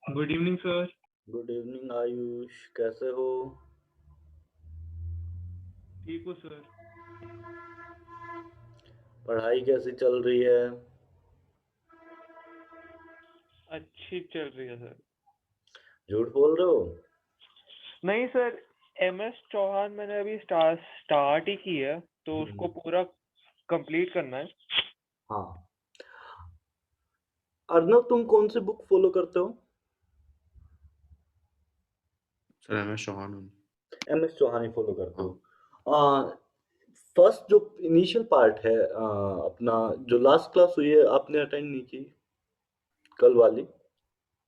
Good evening sir. Good evening Ayush, कैसे हो? ठीक हो सर? पढ़ाई कैसी चल रही है? अच्छी चल रही है सर। झूठ बोल रहे हो? नहीं सर, एमएस चौहान मैंने अभी स्टार्ट ही की है, तो उसको पूरा कंप्लीट करना है। हाँ। अर्नव, तुम कौन सी बुक फॉलो करते हो? सर एमएस चौहान हूँ। एम एस चौहान ही फॉलो करते हाँ। हो? फर्स्ट जो इनिशियल पार्ट है, अपना जो लास्ट क्लास हुई है आपने अटेंड नहीं की, कल वाली,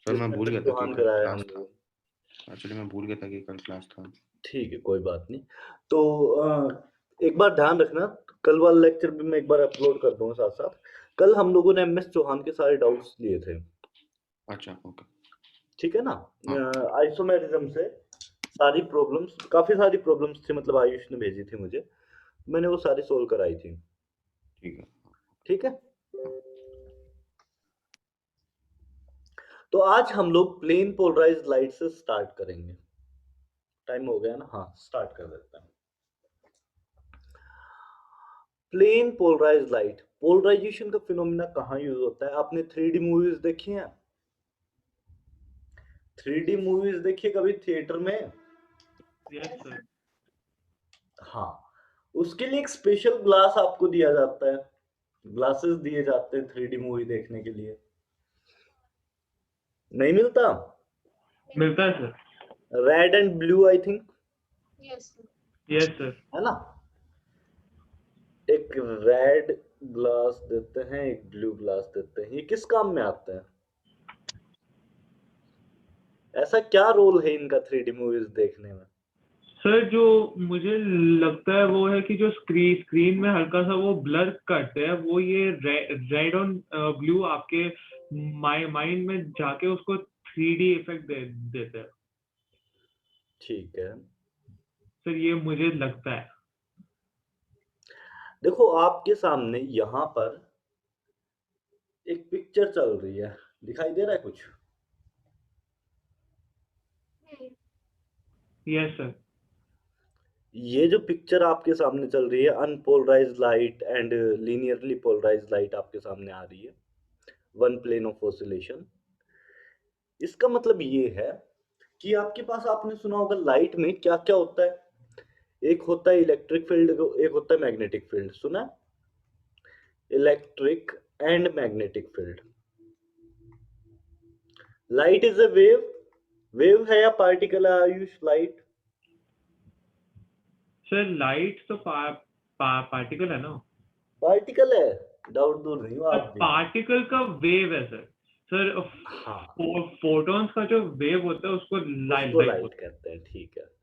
सर मैं जिसमें भूल एम एस गया था कि चौहान कल कराया हम क्लास था। लोग। एक्चुअली मैं भूल गया था कि कल क्लास था। ठीक है, कोई बात नहीं। तो एक बार ध्यान रखना, कल वाला लेक्चर भी मैं एक बार अपलोड कर दूंगा साथ साथ। कल हम लोगों ने एम एस चौहान के सारे डाउट्स लिए थे, अच्छा, ओके। ठीक है ना? हाँ। आइसोमेरिज्म से सारी प्रॉब्लम्स, काफी सारी प्रॉब्लम्स थी, मतलब आयुष ने भेजी थी मुझे, मैंने वो सारी सोल्व कराई थी। ठीक है। ठीक है, तो आज हम लोग प्लेन पोलराइज्ड लाइट से स्टार्ट करेंगे। टाइम हो गया ना? हाँ, स्टार्ट कर देते हैं। प्लेन पोलराइज्ड लाइट, पोलराइजेशन का फिनोमेना कहाँ यूज होता है? आपने 3D मूवीज देखी हैं? 3D मूवीज देखी कभी थिएटर में? Yes sir. हाँ, उसके लिए एक स्पेशल ग्लास आपको दिया जाता है, ग्लासेस दिए जाते हैं 3D मूवी देखने के लिए। नहीं मिलता? मिलता है sir. Red and blue, I think, yes sir. है ना? एक रेड ग्लास देते हैं, एक ब्लू ग्लास देते हैं, ये किस काम में आते हैं? ऐसा क्या रोल है इनका 3D मूवीज देखने में? सर जो मुझे लगता है वो है कि जो स्क्रीन में हल्का सा वो ब्लर करते हैं, वो ये रेड और ब्लू आपके माइंड में जाके उसको 3D इफेक्ट देते हैं। ठीक है, सर ये मुझे लगता है। देखो आपके सामने यहाँ पर एक पिक्चर चल रही है, दिखाई दे रहा है कुछ? Yes sir. ये जो पिक्चर आपके सामने चल रही है, unpolarised light and linearly polarised light आपके सामने आ रही है, वन प्लेन ऑफ ऑसिलेशन। इसका मतलब ये है कि आपके पास, आपने सुना होगा लाइट में क्या क्या होता है। एक होता है इलेक्ट्रिक फील्ड, एक होता है मैग्नेटिक फील्ड, सुना है? Electric and magnetic field. Light is a wave, wave है या पार्टिकल है आयुष, लाइट? सर लाइट तो पार्टिकल है ना? पार्टिकल है, डाउट दूर नहीं हुआ सर आप भी। पार्टिकल का वेव है सर। सर हाँ, फोटॉन्स का जो वेव होता है उसको उसको लाइट लाइट बोलते कहते हैं, ठीक है।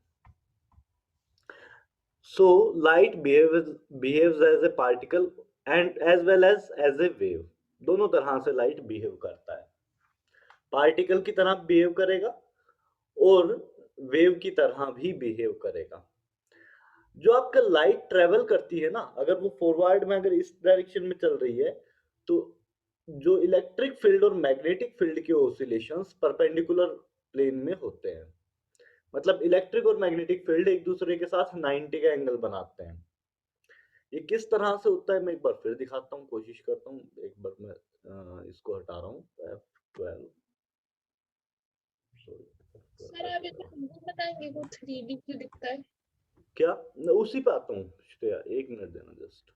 So light behaves as a particle and as well as a wave. दोनों तरह से लाइट बिहेव करता है, पार्टिकल की तरह बिहेव करेगा और वेव की तरह भी बिहेव करेगा। जो आपका लाइट ट्रेवल करती है ना, अगर वो फॉरवर्ड में, अगर इस डायरेक्शन में चल रही है, तो जो इलेक्ट्रिक फील्ड और मैग्नेटिक फील्ड के ऑसिलेशंस परपेंडिकुलर प्लेन में होते हैं। मतलब इलेक्ट्रिक और मैग्नेटिक फील्ड एक दूसरे के साथ 90 का एंगल बनाते हैं। ये किस तरह से होता है मैं एक बार फिर दिखाता हूँ, कोशिश करता हूँ। एक बार मैं इसको हटा रहा हूँ, F12, सर आप एक हमको बताएंगे वो 3D क्यों दिखता है? क्या? मैं उसी पे आता हूँ श्रेया, एक मिनट देना just.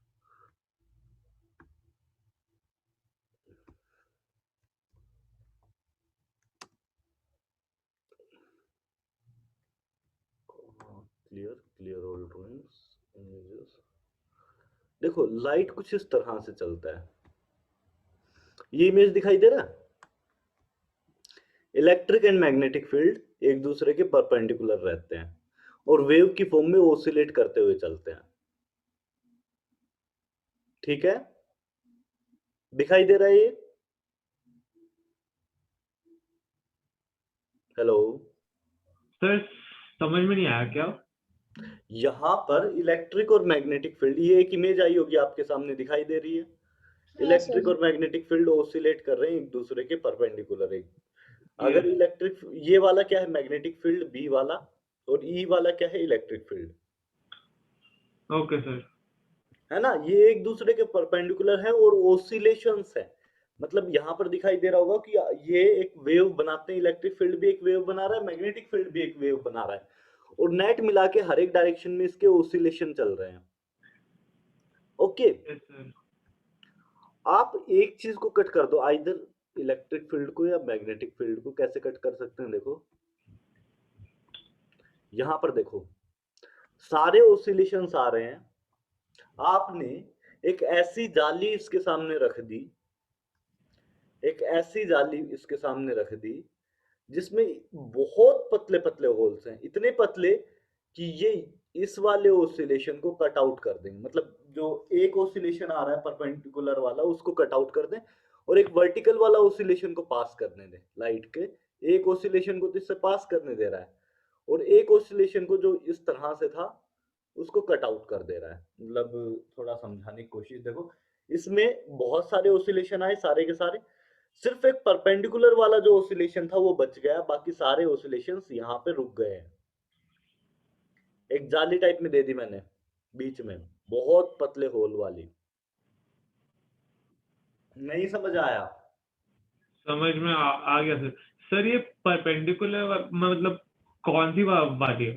Clear clear all drawings, images. देखो लाइट कुछ इस तरह से चलता है, ये इमेज दिखाई दे रहा है? इलेक्ट्रिक एंड मैग्नेटिक फील्ड एक दूसरे के परपेंडिकुलर रहते हैं और वेव की फॉर्म में ओसिलेट करते हुए चलते हैं, ठीक है? दिखाई दे रहा है ये? हेलो? सर समझ में नहीं आया क्या? यहाँ पर इलेक्ट्रिक और मैग्नेटिक फील्ड, ये एक इमेज आई होगी आपके सामने, दिखाई दे रही है? हाँ इलेक्ट्रिक सर। और मैग्नेटिक फील्ड ओसिलेट कर रहे हैं एक दूसरे के परपेंडिकुलर, एक अगर इलेक्ट्रिक, ये वाला क्या है मैग्नेटिक फील्ड बी वाला, और ई वाला क्या है इलेक्ट्रिक फील्ड, ओके सर। है ना। ये एक दूसरे के परपेंडिकुलर है और ओसिलेशंस है। मतलब यहाँ पर दिखाई दे रहा होगा कि ये एक वेव बनाते हैं, इलेक्ट्रिक फील्ड भी एक वेव बना रहा है, मैग्नेटिक फील्ड भी एक वेव बना रहा है, और नेट मिला के हर एक डायरेक्शन में इसके ओसिलेशन चल रहे हैं। Okay, yes sir. आप एक चीज को कट कर दो, आइदर इलेक्ट्रिक फील्ड को या मैग्नेटिक फील्ड को। कैसे कट कर सकते हैं, देखो यहां पर देखो सारे ओसिलेशंस आ रहे हैं, आपने एक ऐसी जाली इसके सामने रख दी, एक ऐसी जाली इसके सामने रख दी जिसमें बहुत पतले पतले होल्स हैं, इतने पतले कि ये इस वाले ओसिलेशन को कट आउट कर देंगे। मतलब जो एक ओसिलेशन आ रहा है परपेंडिकुलर वाला उसको कट आउट कर दें, और एक वर्टिकल वाला ओसिलेशन को पास करने दें। लाइट के एक ओसिलेशन को तो इससे पास करने दे रहा है, और एक ओसिलेशन को जो इस तरह से था उसको कट आउट कर दे रहा है। मतलब थोड़ा समझाने की कोशिश, देखो इसमें बहुत सारे ओसिलेशन आए, सारे के सारे, सिर्फ एक परपेंडिकुलर वाला जो ओसिलेशन था वो बच गया, बाकी सारे ओसिलेशंस यहाँ पे रुक गए हैं। एक जाली टाइप में दे दी मैंने बीच में, बहुत पतले होल वाली। नहीं समझ आया? समझ में आ गया सर। सर ये परपेंडिकुलर मतलब कौन सी वाली है?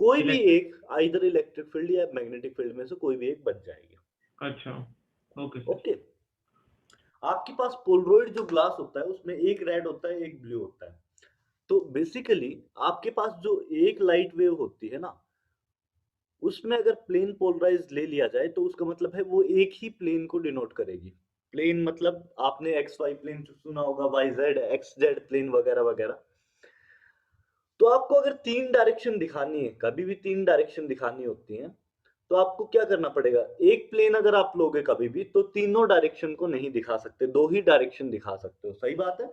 कोई भी एक, आइदर इलेक्ट्रिक फील्ड या मैग्नेटिक फील्ड में से कोई भी एक बच जाएगी। अच्छा, ओके सर। ओके, आपके पास पोलरॉइड जो ग्लास होता है उसमें एक रेड होता है एक ब्लू होता है। तो बेसिकली आपके पास जो एक लाइट वेव होती है ना, उसमें अगर प्लेन पोलराइज ले लिया जाए तो उसका मतलब है वो एक ही प्लेन को डिनोट करेगी। प्लेन मतलब आपने एक्स वाई प्लेन सुना होगा, Y Z X Z plane वगैरह वगैरह। तो आपको अगर तीन डायरेक्शन दिखानी है, कभी भी तीन डायरेक्शन दिखानी होती है, तो आपको क्या करना पड़ेगा, एक प्लेन अगर आप लोगे कभी भी तो तीनों डायरेक्शन को नहीं दिखा सकते, दो ही डायरेक्शन दिखा सकते हो। सही बात है?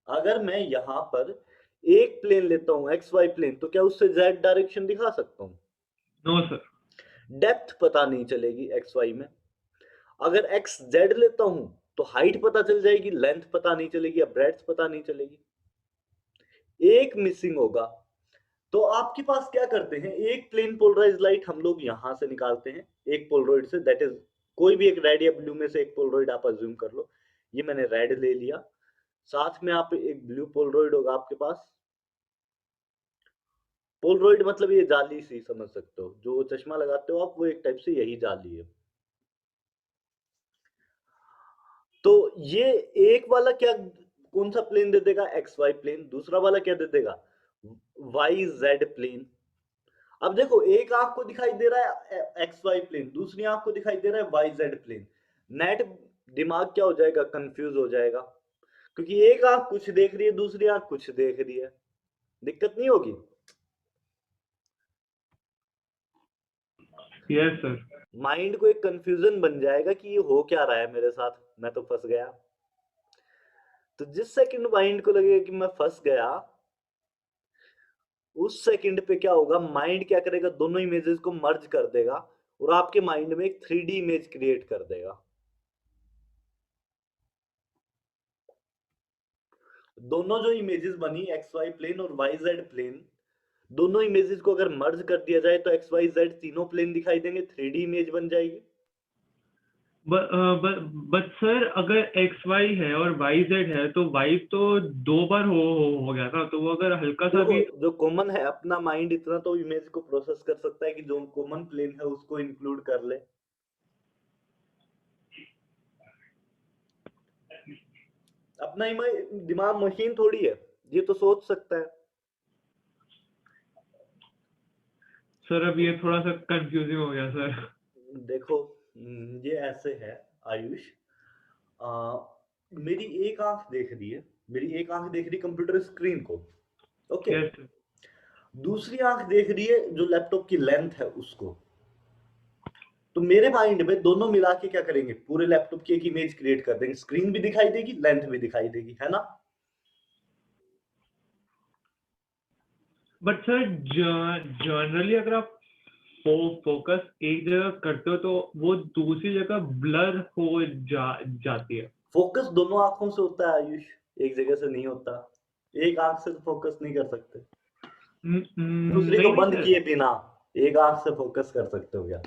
अगर मैं यहां पर एक प्लेन लेता हूं एक्स वाई प्लेन, तो क्या उससे जेड डायरेक्शन दिखा सकता हूं? No sir. डेप्थ पता नहीं चलेगी एक्स वाई में। अगर एक्स जेड लेता हूं तो हाइट पता चल जाएगी, लेंथ पता नहीं चलेगी, या ब्रेड्थ पता नहीं चलेगी। एक मिसिंग होगा। तो आपके पास क्या करते हैं, एक प्लेन पोलराइज लाइट हम लोग यहां से निकालते हैं एक पोलरॉइड से, दैट इज कोई भी एक रेड या ब्लू में से एक पोलरॉइड आप अज्यूम कर लो। ये मैंने रेड ले लिया, साथ में आप एक ब्लू पोलरॉइड होगा आपके पास। पोलरॉइड मतलब ये जाली सी समझ सकते हो, जो चश्मा लगाते हो आप, वो एक टाइप से यही जाली है। तो ये एक वाला क्या, कौन सा प्लेन दे देगा, एक्स वाई प्लेन। दूसरा वाला क्या दे देगा, वाई जेड प्लेन। अब देखो एक आंख को दिखाई दे रहा है एक्स वाई प्लेन, दूसरी आंख को दिखाई दे रहा है वाई जेड प्लेन। नेट दिमाग क्या हो जाएगा, कंफ्यूज हो जाएगा, क्योंकि एक आंख कुछ देख रही है दूसरी आंख कुछ देख रही है। दिक्कत नहीं होगी? Yes sir. माइंड को एक कंफ्यूजन बन जाएगा कि ये हो क्या रहा है मेरे साथ, मैं तो फंस गया। तो जिस सेकंड माइंड को लगेगा कि मैं फंस गया, उस सेकंड पे क्या होगा, माइंड क्या करेगा, दोनों इमेजेस को मर्ज कर देगा और आपके माइंड में एक 3D इमेज क्रिएट कर देगा। दोनों जो इमेजेस बनी एक्स वाई प्लेन और वाई जेड प्लेन, दोनों इमेजेस को अगर मर्ज कर दिया जाए तो एक्स वाई जेड तीनों प्लेन दिखाई देंगे, 3D इमेज बन जाएगी। बट सर अगर एक्स वाई है और वाई जेड है तो वाई तो दो बार हो गया ना, तो वो अगर हल्का सा भी जो कॉमन है, अपना माइंड इतना तो इमेज को प्रोसेस कर सकता है कि जो कॉमन प्लेन है उसको इंक्लूड कर ले। अपना दिमाग मशीन थोड़ी है, ये तो सोच सकता है। सर अब ये थोड़ा सा कंफ्यूजिंग हो गया सर। देखो ये ऐसे है आयुष, मेरी एक आंख देख रही है, मेरी एक आंख देख रही है कंप्यूटर स्क्रीन को, ओके। Yes sir. दूसरी आंख देख रही है जो लैपटॉप की लेंथ है उसको। तो मेरे माइंड में दोनों मिला के क्या करेंगे, पूरे लैपटॉप की एक इमेज क्रिएट कर देंगे, स्क्रीन भी दिखाई देगी लेंथ भी दिखाई देगी, है ना। बट सर जनरली अगर आप फोकस एक जगह करते हो तो वो दूसरी जगह ब्लर हो जाती है। फोकस दोनों आंखों से होता है आयुष, एक जगह से नहीं होता। एक आंख से फोकस नहीं कर सकते, दूसरी को नहीं बंद सर। किए बिना एक आंख से फोकस कर सकते हो क्या?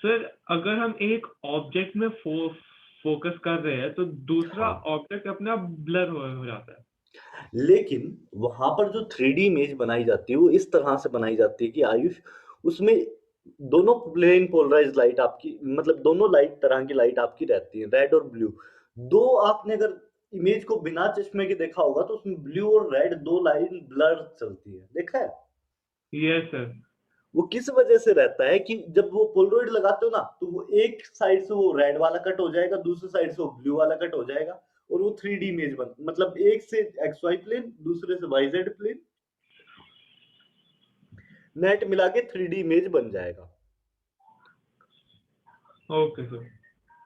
सर अगर हम एक ऑब्जेक्ट में फोकस कर रहे हैं तो दूसरा हाँ। ऑब्जेक्ट अपने आप ब्लर हो जाता है। लेकिन वहां पर जो 3D इमेज बनाई जाती है वो इस तरह से बनाई जाती है कि आयुष, उसमें दोनों प्लेन पोलराइज लाइट आपकी, मतलब दोनों लाइट तरह की लाइट आपकी रहती है, रेड और ब्लू। दो आपने अगर इमेज को बिना चश्मे के देखा होगा तो उसमें ब्लू और रेड दो लाइन ब्लर चलती है, देखा है? Yes sir. वो किस वजह से रहता है कि जब वो पोलरॉइड लगाते हो ना तो वो एक साइड से वो रेड वाला कट हो जाएगा, दूसरी साइड से वो ब्लू वाला कट हो जाएगा और वो 3D इमेज बन, मतलब एक से एक्स वाई प्लेन दूसरे से वाई जेड प्लेन नेट मिला के 3D इमेज बन जाएगा। Okay sir.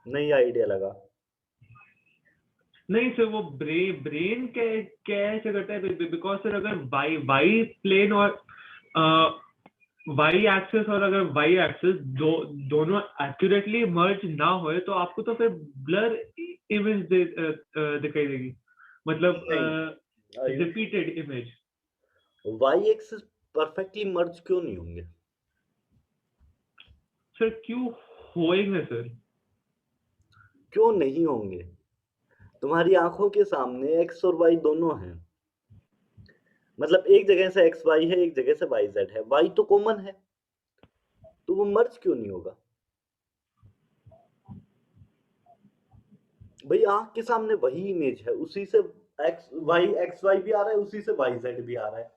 नई आइडिया लगा? नहीं सर, वो ब्रेन कैसे करता है? बिकॉज सर अगर वाई वाई प्लेन और वाई एक्सिस और अगर वाई एक्सिस दोनों एक्यूरेटली मर्ज ना होए तो आपको तो फिर ब्लर इमेज दिखाई देगी, मतलब नहीं repeated image. Y axis perfectly merge क्यों नहीं होंगे? सर क्यों होएंगे सर? क्यों नहीं होंगे? तुम्हारी आंखों के सामने एक्स और वाई दोनों हैं, मतलब एक जगह से एक्स वाई है, एक जगह से वाई जेड है, वाई तो कॉमन है, तो वो मर्ज क्यों नहीं होगा? भाई आंख के सामने वही इमेज है, उसी से एक्स वाई भी आ रहा है, उसी से वाई जेड भी आ रहा है,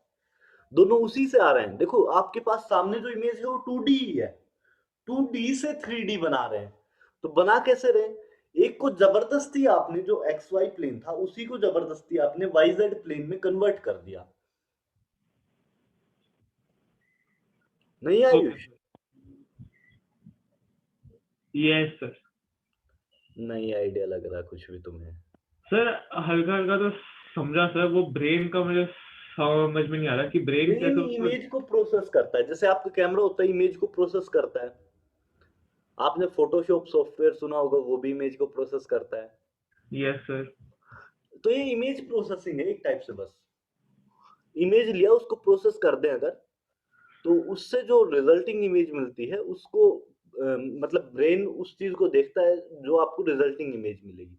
दोनों उसी से आ रहे हैं। देखो आपके पास सामने जो इमेज है वो 2D ही है, 2D से 3D बना रहे हैं, तो बना कैसे रहे? एक को जबरदस्ती आपने, जो एक्स वाई प्लेन था उसी को जबरदस्ती आपने वाई जेड प्लेन में कन्वर्ट कर दिया। नहीं ओके आयुष? Yes sir. नहीं आइडिया लग रहा कुछ भी तुम्हें? सर हल्का हल्का तो समझा सर, वो ब्रेन का मुझे समझ में नहीं आ रहा कि ब्रेन ब्रेन कैसे उसको। इमेज को प्रोसेस करता है, जैसे आपका कैमरा होता है इमेज को प्रोसेस करता है। आपने फोटोशॉप सॉफ्टवेयर सुना होगा, वो भी इमेज को प्रोसेस करता है। Yes sir. तो ये इमेज प्रोसेसिंग है एक टाइप से, बस इमेज लिया उसको प्रोसेस कर दें अगर, तो उससे जो रिजल्टिंग इमेज मिलती है उसको मतलब ब्रेन उस चीज को देखता है जो आपको रिजल्टिंग इमेज मिलेगी।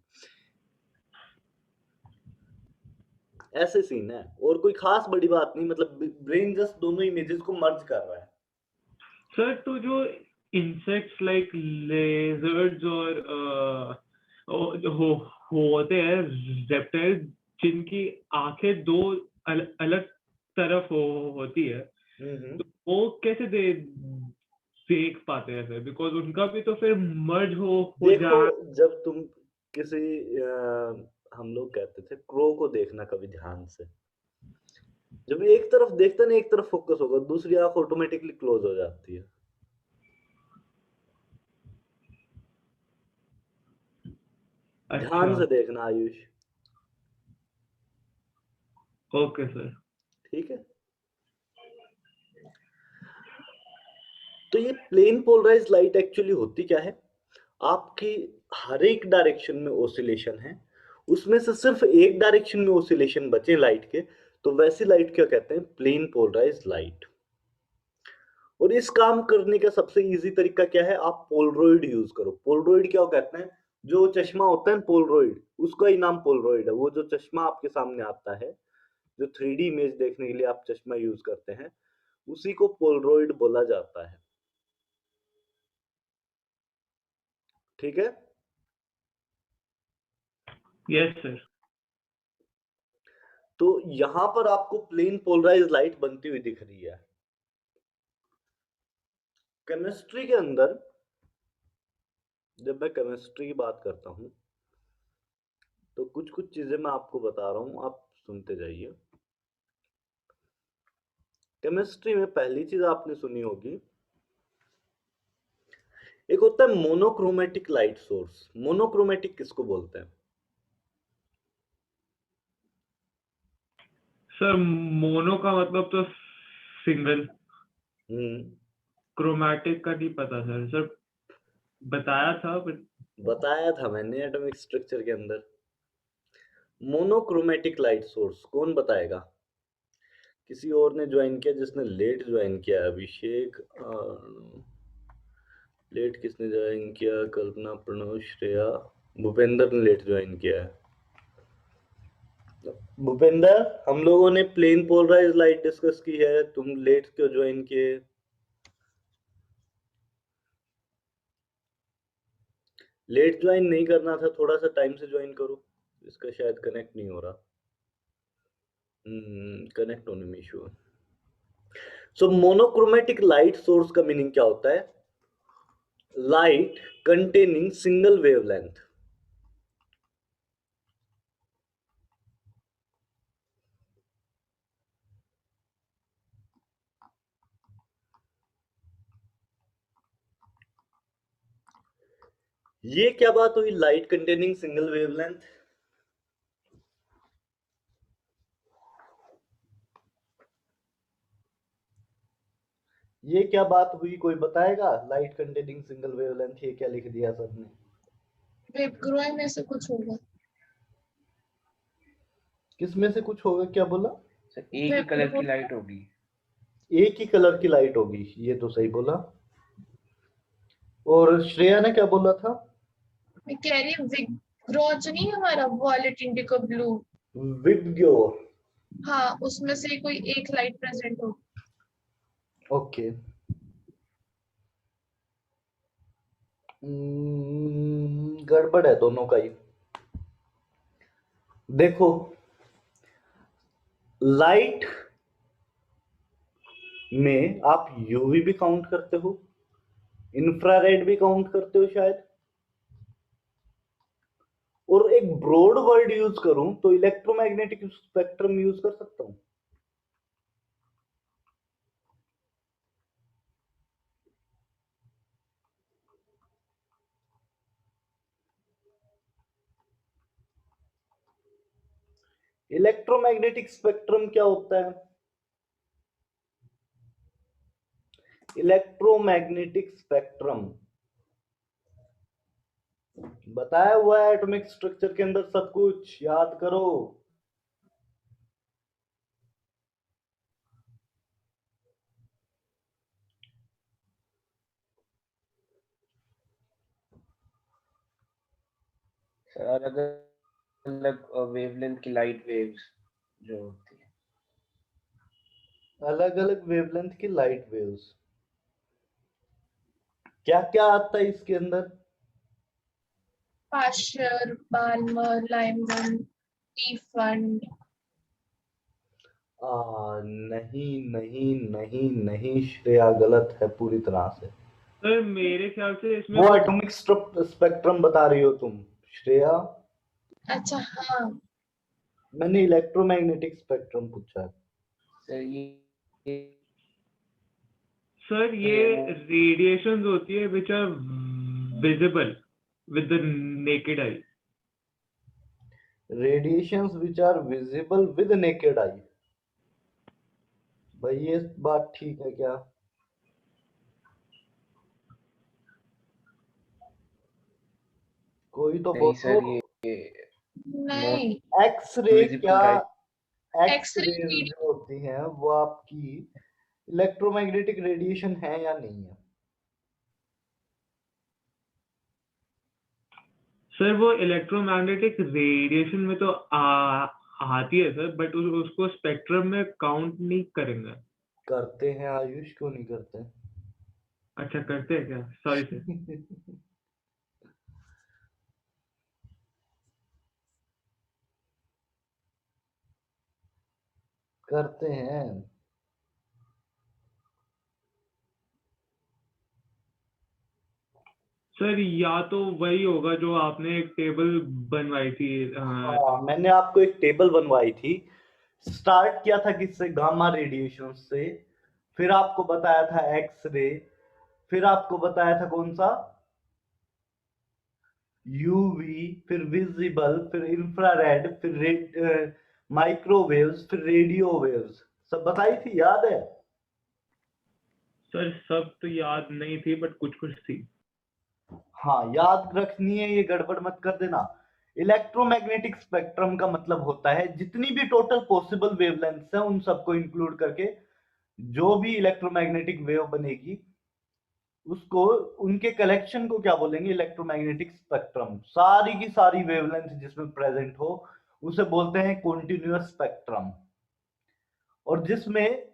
ऐसे सीन है, और कोई खास बड़ी बात नहीं, मतलब ब्रेन जस्ट दोनों इमेजेस को मर्ज कर रहा है। सर तो जो इंसेक्ट्स लाइक लेजर्ड्स और होते हैं रेप्टाइल जिनकी आंखें दो अलग तरफ होती है, तो वो कैसे देख पाते हैं सर? बिकॉज उनका भी तो फिर मर्ज हो देखो, जा। जब तुम किसी हम लोग कहते थे क्रो को देखना कभी ध्यान से, जब एक तरफ देखता ना एक तरफ फोकस होगा, दूसरी आंख ऑटोमेटिकली क्लोज हो जाती है। ध्यान अच्छा। से देखना आयुष, ओके सर। ठीक है? तो ये प्लेन पोलराइज लाइट एक्चुअली होती क्या है? आपकी हर एक डायरेक्शन में ओसिलेशन है, उसमें से सिर्फ एक डायरेक्शन में ओसिलेशन बचे लाइट के, तो वैसी लाइट क्या कहते हैं? Plane polarise light. और इस काम करने का सबसे इजी तरीका क्या है? आप पोलरॉइड यूज करो। पोलरॉइड क्या कहते हैं? जो चश्मा होता है पोलरॉइड, उसका ही नाम पोलरॉइड है। वो जो चश्मा आपके सामने आता है, जो 3D इमेज देखने के लिए आप चश्मा यूज करते हैं, उसी को पोलरॉइड बोला जाता है, ठीक है? Yes sir. तो यहां पर आपको प्लेन पोलराइज लाइट बनती हुई दिख रही है। केमिस्ट्री के अंदर जब मैं केमिस्ट्री की बात करता हूं तो कुछ कुछ चीजें मैं आपको बता रहा हूं, आप सुनते जाइए। केमिस्ट्री में पहली चीज आपने सुनी होगी, एक होता है मोनोक्रोमेटिक लाइट सोर्स। मोनोक्रोमेटिक किसको बोलते हैं? सर मोनो का मतलब तो सिंगल, हम्म क्रोमैटिक का नहीं पता सर। सर बताया था बट बताया था मैंने एटॉमिक स्ट्रक्चर के अंदर। मोनोक्रोमेटिक लाइट सोर्स कौन बताएगा? किसी और ने ज्वाइन किया, जिसने लेट ज्वाइन किया है, अभिषेक। लेट किसने ज्वाइन किया? कल्पना, प्रणव, श्रेया। भूपेंद्र ने लेट ज्वाइन किया है। भूपेंद्र, हम लोगों ने प्लेन पोलराइज लाइट डिस्कस की है, तुम लेट क्यों ज्वाइन किए? लेट ज्वाइन नहीं करना था, थोड़ा सा टाइम से ज्वाइन करो। इसका शायद कनेक्ट नहीं हो रहा। कनेक्ट होने में इशू है। सो मोनोक्रोमेटिक लाइट सोर्स का मीनिंग क्या होता है? Light containing single wavelength. ये क्या बात हुई, लाइट कंटेनिंग सिंगल वेवलेंथ? ये क्या बात हुई, कोई बताएगा? लाइट कंटेनिंग सिंगल वेवलेंथ, ये क्या लिख दिया सर ने? वेबग्रोई में से कुछ होगा। किस में से कुछ होगा, क्या बोला? सर एक ही कलर की लाइट होगी। एक ही कलर की लाइट होगी, ये तो सही बोला। और श्रेया ने क्या बोला था? मैं कह रही हूँ विग्रोज नहीं हमारा वॉयलेट इंडिको ब्लू, विबग्यो। हाँ उसमें से कोई एक लाइट प्रेजेंट हो। ओके। गड़बड़ है दोनों का ही। देखो, लाइट में आप यूवी भी काउंट करते हो, इंफ्रारेड भी काउंट करते हो शायद, और एक ब्रॉड वर्ड यूज करूं तो इलेक्ट्रोमैग्नेटिक स्पेक्ट्रम यूज कर सकता हूं। इलेक्ट्रोमैग्नेटिक स्पेक्ट्रम क्या होता है? इलेक्ट्रोमैग्नेटिक स्पेक्ट्रम बताया हुआ है एटॉमिक स्ट्रक्चर के अंदर, सब कुछ याद करो। सर अलग अलग वेवलेंथ की लाइट वेव्स जो होती है। अलग अलग वेवलेंथ की लाइट वेव्स, क्या क्या आता है इसके अंदर? Pasteur, Balmer, Lyman, टीफंड। नहीं नहीं नहीं नहीं श्रेया, गलत है पूरी तरह से। सर मेरे ख्याल से इसमें वो एटॉमिक स्पेक्ट्रम बता रही हो तुम श्रेया। अच्छा हाँ, मैंने इलेक्ट्रोमैग्नेटिक स्पेक्ट्रम पूछा है। सर ये सर ये रेडिएशंस होती है which are visible with the naked eye. Radiations which are visible with naked eye. भाई ये बात ठीक है क्या? कोई तो नहीं सर, बोलो। ये नहीं एक्सरे क्या? X-ray एक्सरे जो होती हैं वो आपकी इलेक्ट्रोमैग्नेटिक रेडिएशन है या नहीं है? सर वो इलेक्ट्रोमैग्नेटिक रेडिएशन में तो आती है सर, बट उसको स्पेक्ट्रम में काउंट नहीं करेंगे। करते हैं आयुष, क्यों नहीं करते? अच्छा करते हैं क्या? Sorry sir. करते हैं। सर या तो वही होगा जो आपने एक टेबल बनवाई थी। हाँ, मैंने आपको एक टेबल बनवाई थी। स्टार्ट किया था किससे? गामा रेडिएशन से। फिर आपको बताया था एक्स रे। फिर आपको बताया था कौन सा? यूवी। फिर विजिबल, फिर इंफ्रारेड, फिर माइक्रोवेव्स, फिर रेडियो वेव्स, सब बताई थी, याद है? सर सब तो याद नहीं थी, बट कुछ कुछ थी। हाँ, याद रखनी है, ये गड़बड़ मत कर देना। इलेक्ट्रोमैग्नेटिक स्पेक्ट्रम का मतलब होता है जितनी भी टोटल पॉसिबल वेवलेंथ्स हैं उन सबको इंक्लूड करके जो भी इलेक्ट्रोमैग्नेटिक वेव बनेगी उसको, उनके कलेक्शन को क्या बोलेंगे, इलेक्ट्रोमैग्नेटिक स्पेक्ट्रम। सारी की सारी वेवलेंथ जिसमें प्रेजेंट हो उसे बोलते हैं कॉन्टिन्यूअस स्पेक्ट्रम। और जिसमें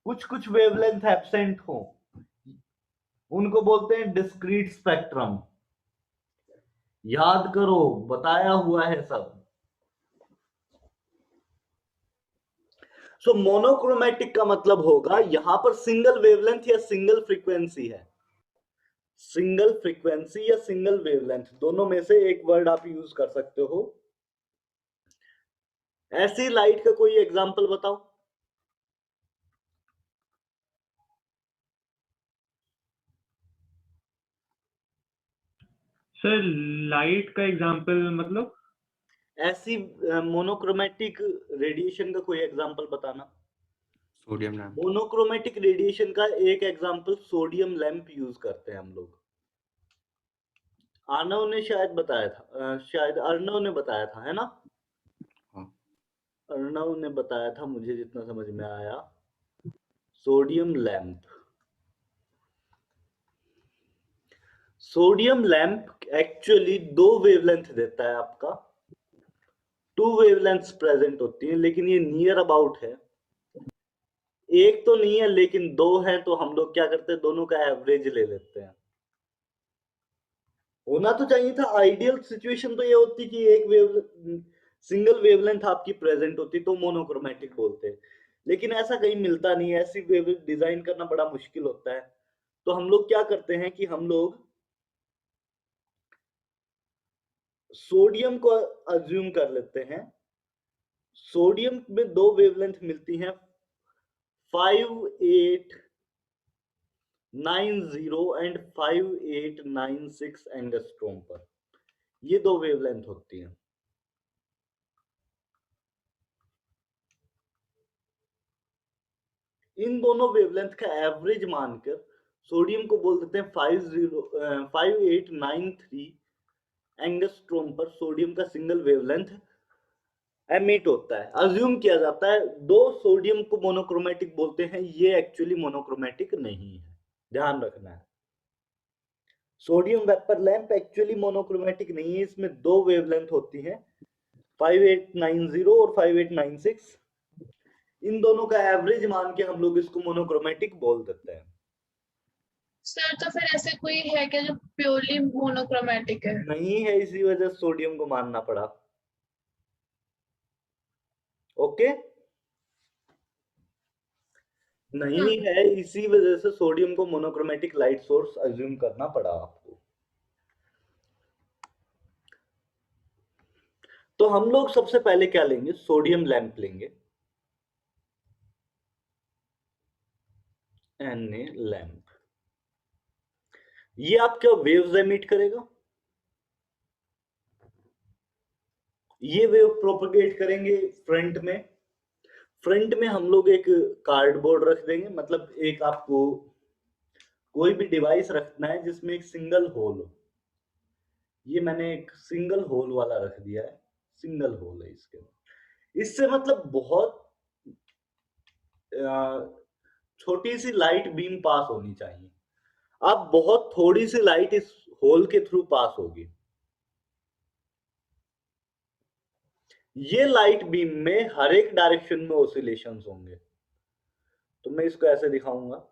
कुछ कुछ वेवलेंथ एब्सेंट हो उनको बोलते हैं डिस्क्रीट स्पेक्ट्रम। याद करो, बताया हुआ है सब। सो मोनोक्रोमैटिक का मतलब होगा यहां पर सिंगल वेवलेंथ या सिंगल फ्रीक्वेंसी है। सिंगल फ्रीक्वेंसी या सिंगल वेवलेंथ, दोनों में से एक वर्ड आप यूज कर सकते हो। ऐसी लाइट का कोई एग्जांपल बताओ। सर लाइट का एग्जांपल मतलब? ऐसी मोनोक्रोमैटिक रेडिएशन का कोई एग्जांपल बताना। Sodium lamp. मोनोक्रोमैटिक रेडिएशन का एक एग्जांपल सोडियम लैंप यूज करते हैं हम लोग। अर्णव ने शायद बताया था, शायद अर्णव ने बताया था, है ना? हाँ। अर्णव ने बताया था, मुझे जितना समझ में आया, sodium lamp. Sodium lamp actually दो वेवलेंथ देता है आपका। टू वेवलेंथ्स प्रेजेंट होती है, लेकिन ये नियर अबाउट है। एक तो नहीं है लेकिन दो है, तो हम लोग क्या करते हैं, दोनों का एवरेज ले लेते हैं। होना तो चाहिए था, आइडियल सिचुएशन तो ये होती कि एक वेव सिंगल वेवलेंथ आपकी प्रेजेंट होती तो मोनोक्रोमैटिक बोलते, लेकिन ऐसा कहीं मिलता नहीं है। ऐसी वेव डिजाइन करना बड़ा मुश्किल होता है। तो हम लोग क्या करते हैं कि हम लोग सोडियम को अज्यूम कर लेते हैं। सोडियम में दो वेवलेंथ मिलती हैं 5890 एंड 5896 एंगस्ट्रोम पर। ये दो वेवलेंथ होती हैं। इन दोनों वेवलेंथ का एवरेज मानकर सोडियम को बोल देते हैं 5893 एंगस्ट्रोम पर सोडियम का सिंगल वेवलेंथ एमिट होता है। अज्यूम किया जाता है दो सोडियम को मोनोक्रोमैटिक बोलते हैं, ये एक्चुअली मोनोक्रोमैटिक नहीं है, ध्यान रखना है। Sodium vapour lamp actually monochromatic नहीं है, इसमें दो वेवलेंथ होती हैं 5890 और 5896। इन दोनों का एवरेज मान के हम लोग इसको मोनोक्रोमैटिक बोल देते हैं। सर तो फिर ऐसे कोई है क्या जो प्योरली मोनोक्रोमैटिक है? नहीं है, इसी वजह से सोडियम को मानना पड़ा। ओके, नहीं है, इसी वजह से सोडियम को मोनोक्रोमैटिक लाइट सोर्स अज्यूम करना पड़ा आपको। तो हम लोग सबसे पहले क्या लेंगे, सोडियम लैंप लेंगे, Na लैंप। ये आपका वेव्स एमिट करेगा, ये वेव प्रोपगेट करेंगे फ्रंट में। फ्रंट में हम लोग एक कार्डबोर्ड रख देंगे, मतलब एक आपको कोई भी डिवाइस रखना है जिसमें एक सिंगल होल हो। ये मैंने एक सिंगल होल वाला रख दिया है, सिंगल होल है इसके। इससे मतलब बहुत छोटी सी लाइट बीम पास होनी चाहिए। अब बहुत थोड़ी सी लाइट इस होल के थ्रू पास होगी। ये लाइट बीम में हर एक डायरेक्शन में ऑसिलेशंस होंगे। तो मैं इसको ऐसे दिखाऊंगा,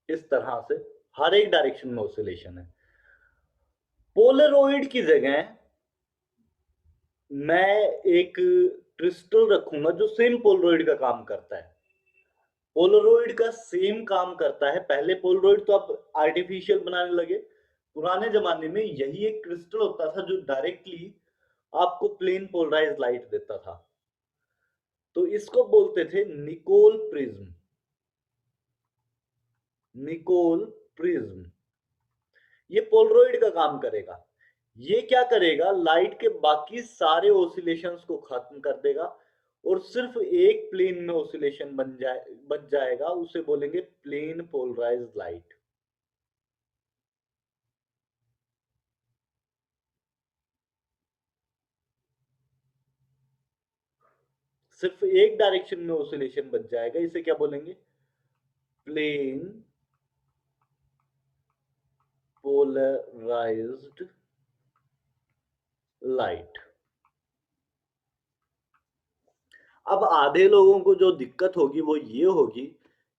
इस तरह से हर एक डायरेक्शन में ऑसिलेशन है। पोलरॉइड की जगह मैं एक क्रिस्टल रखूंगा जो सेम पोलरॉइड का काम करता है। पोलरॉइड का सेम काम करता है। पहले पोलरॉइड तो अब आर्टिफिशियल बनाने लगे, पुराने जमाने में यही एक क्रिस्टल होता था जो डायरेक्टली आपको प्लेन पोलराइज लाइट देता था। तो इसको बोलते थे निकोल प्रिज्म। निकोल प्रिज्म ये पोलरॉइड का काम करेगा। ये क्या करेगा, लाइट के बाकी सारे ऑसिलेशंस को खत्म कर देगा और सिर्फ एक प्लेन में ऑसिलेशन बच जाएगा, उसे बोलेंगे प्लेन पोलराइज्ड लाइट। सिर्फ एक डायरेक्शन में ऑसिलेशन बच जाएगा, इसे क्या बोलेंगे, प्लेन पोलराइज्ड लाइट। अब आधे लोगों को जो दिक्कत होगी वो ये होगी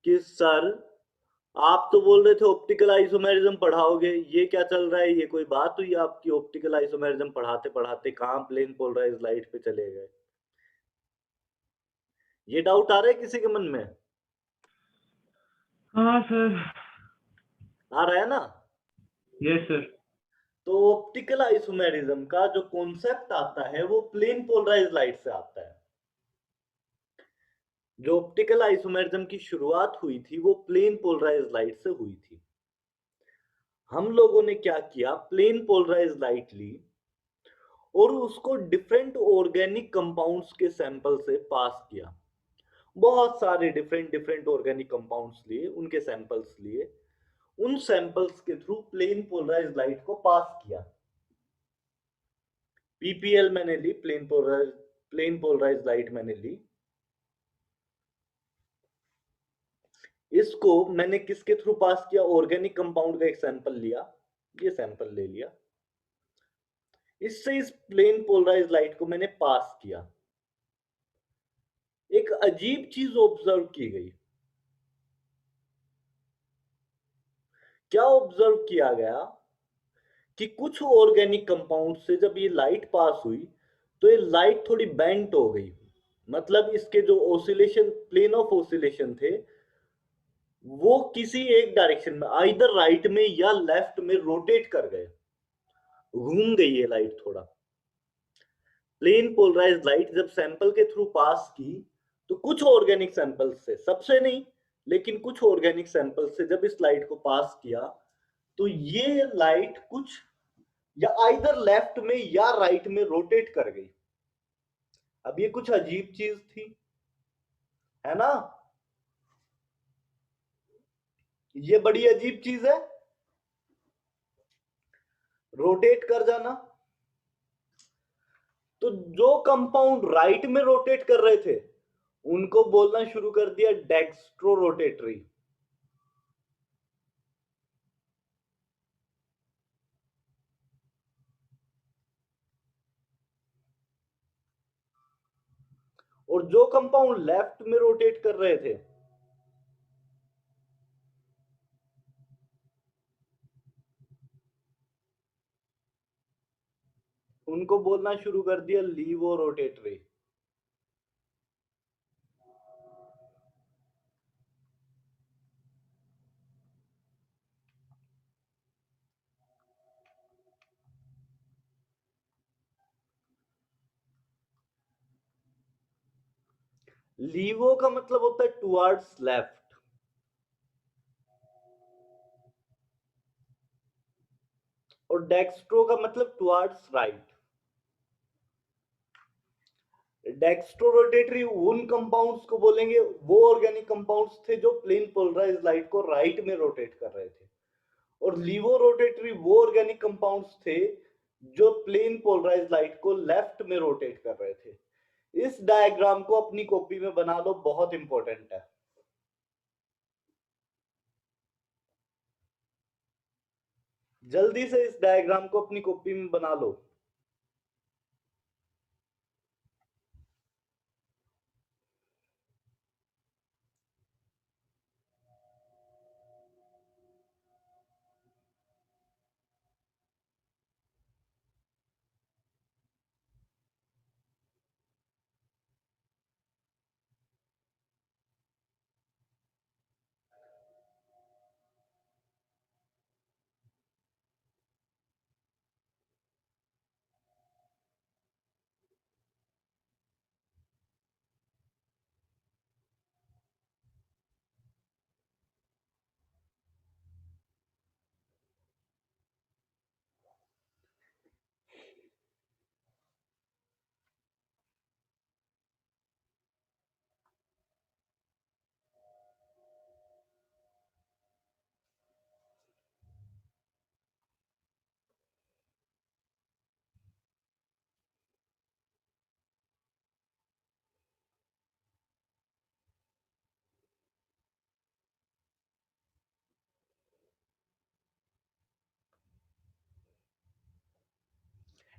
कि सर आप तो बोल रहे थे ऑप्टिकल आइसोमेरिज्म पढ़ाओगे, ये क्या चल रहा है, ये कोई बात हुई आपकी, ऑप्टिकल आइसोमेरिज्म पढ़ाते पढ़ाते कहां प्लेन पोलराइज्ड लाइट पे चले गए? ये डाउट आ रहा है किसी के मन में? हाँ सर। आ रहा है ना? Yes sir. तो ऑप्टिकल आइसोमेरिज्म का जो कॉन्सेप्ट आता है वो प्लेन पोलराइज्ड लाइट से आता है। जो ऑप्टिकल आइसोमेरिज्म की शुरुआत हुई थी वो प्लेन पोलराइज्ड लाइट से हुई थी। हम लोगों ने क्या किया, प्लेन पोलराइज्ड लाइट ली और उसको डिफरेंट ऑर्गेनिक कंपाउंड्स के सैंपल से पास किया। बहुत सारे डिफरेंट डिफरेंट ऑर्गेनिक कंपाउंड्स लिए, उनके सैंपल्स लिए, उन सैंपल्स के थ्रू प्लेन पोलराइज्ड लाइट को पास किया। पीपीएल मैंने ली, प्लेन पोलराइज्ड लाइट मैंने ली। इसको मैंने किसके थ्रू पास किया, ऑर्गेनिक कंपाउंड का एक सैंपल लिया, ये सैंपल ले लिया, इससे इस प्लेन पोलराइज्ड लाइट को मैंने पास किया। एक अजीब चीज ऑब्जर्व की गई। क्या ऑब्जर्व किया गया कि कुछ ऑर्गेनिक कंपाउंड से जब ये लाइट पास हुई तो ये लाइट थोड़ी बेंट हो गई, मतलब इसके जो ऑसिलेशन, प्लेन ऑफ ऑसिलेशन थे वो किसी एक डायरेक्शन में, आइदर राइट में या लेफ्ट में रोटेट कर गए, घूम गई ये लाइट थोड़ा। प्लेन पोलराइज्ड लाइट जब सैंपल के थ्रू पास की तो कुछ ऑर्गेनिक सैंपल से, सबसे नहीं लेकिन कुछ ऑर्गेनिक सैंपल से जब इस लाइट को पास किया तो ये लाइट कुछ या आइदर लेफ्ट में या राइट में रोटेट कर गई। अब ये कुछ अजीब चीज थी, है ना? ये बड़ी अजीब चीज है, रोटेट कर जाना। तो जो कंपाउंड राइट में रोटेट कर रहे थे उनको बोलना शुरू कर दिया डेक्स्ट्रो रोटेटरी। और जो कंपाउंड लेफ्ट में रोटेट कर रहे थे उनको बोलना शुरू कर दिया लीवो रोटेटरी। लीवो का मतलब होता है टुवर्ड्स लेफ्ट, और डेक्स्ट्रो का मतलब टुवर्ड्स राइट। डेक्स्ट्रो रोटेटरी उन कंपाउंड्स को बोलेंगे, वो ऑर्गेनिक कंपाउंड्स थे जो प्लेन पोलराइज्ड लाइट को राइट में रोटेट कर रहे थे, और लीवो रोटेटरी वो ऑर्गेनिक कंपाउंड्स थे जो प्लेन पोलराइज्ड लाइट को लेफ्ट में रोटेट कर रहे थे। इस डायग्राम को अपनी कॉपी में बना लो, बहुत इंपॉर्टेंट है। जल्दी से इस डायग्राम को अपनी कॉपी में बना लो।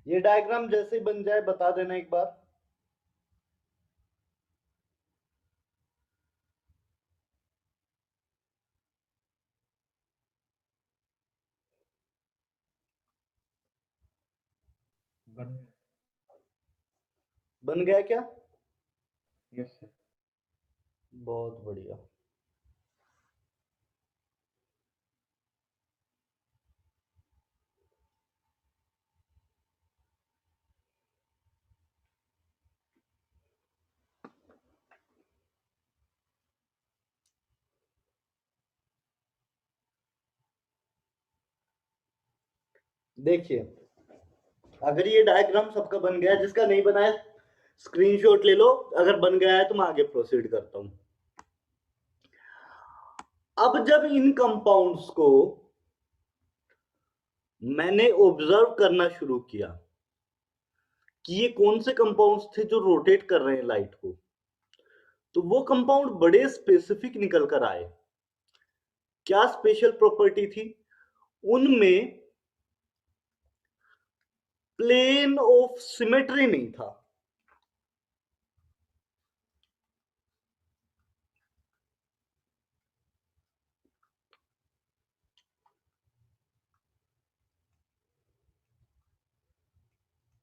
ये डायग्राम जैसे ही बन जाए बता देना एक बार। बन गया क्या? Yes sir. बहुत बढ़िया। देखिए, अगर ये डायग्राम सबका बन गया है, जिसका नहीं बना है स्क्रीनशॉट ले लो, अगर बन गया है तो मैं आगे प्रोसीड करता हूं। अब जब इन कंपाउंड्स को मैंने ऑब्जर्व करना शुरू किया कि ये कौन से कंपाउंड्स थे जो रोटेट कर रहे हैं लाइट को, तो वो कंपाउंड बड़े स्पेसिफिक निकल कर आए। क्या स्पेशल प्रॉपर्टी थी उनमें? प्लेन ऑफ सिमेट्री नहीं था।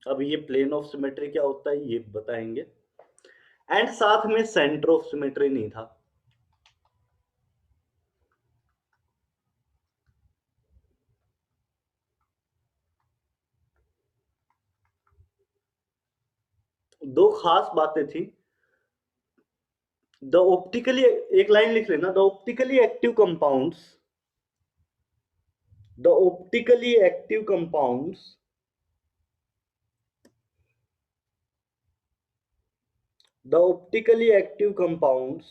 अब ये प्लेन ऑफ सिमेट्री क्या होता है ये बताएंगे, एंड साथ में सेंटर ऑफ सिमेट्री नहीं था। दो खास बातें थी। द ऑप्टिकली, एक लाइन लिख लेना, the optically active compounds, the optically active compounds the optically active compounds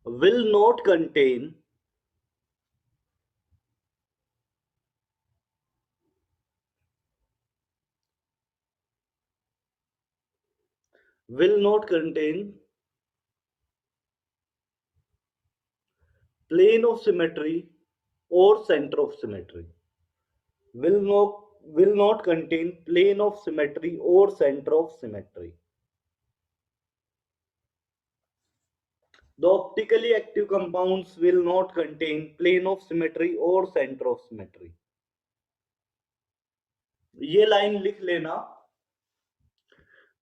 will not contain plane of symmetry or center of symmetry. Will not contain plane of symmetry or center of symmetry. The optically active compounds will not contain plane of symmetry or center of symmetry. ये line लिख लेना,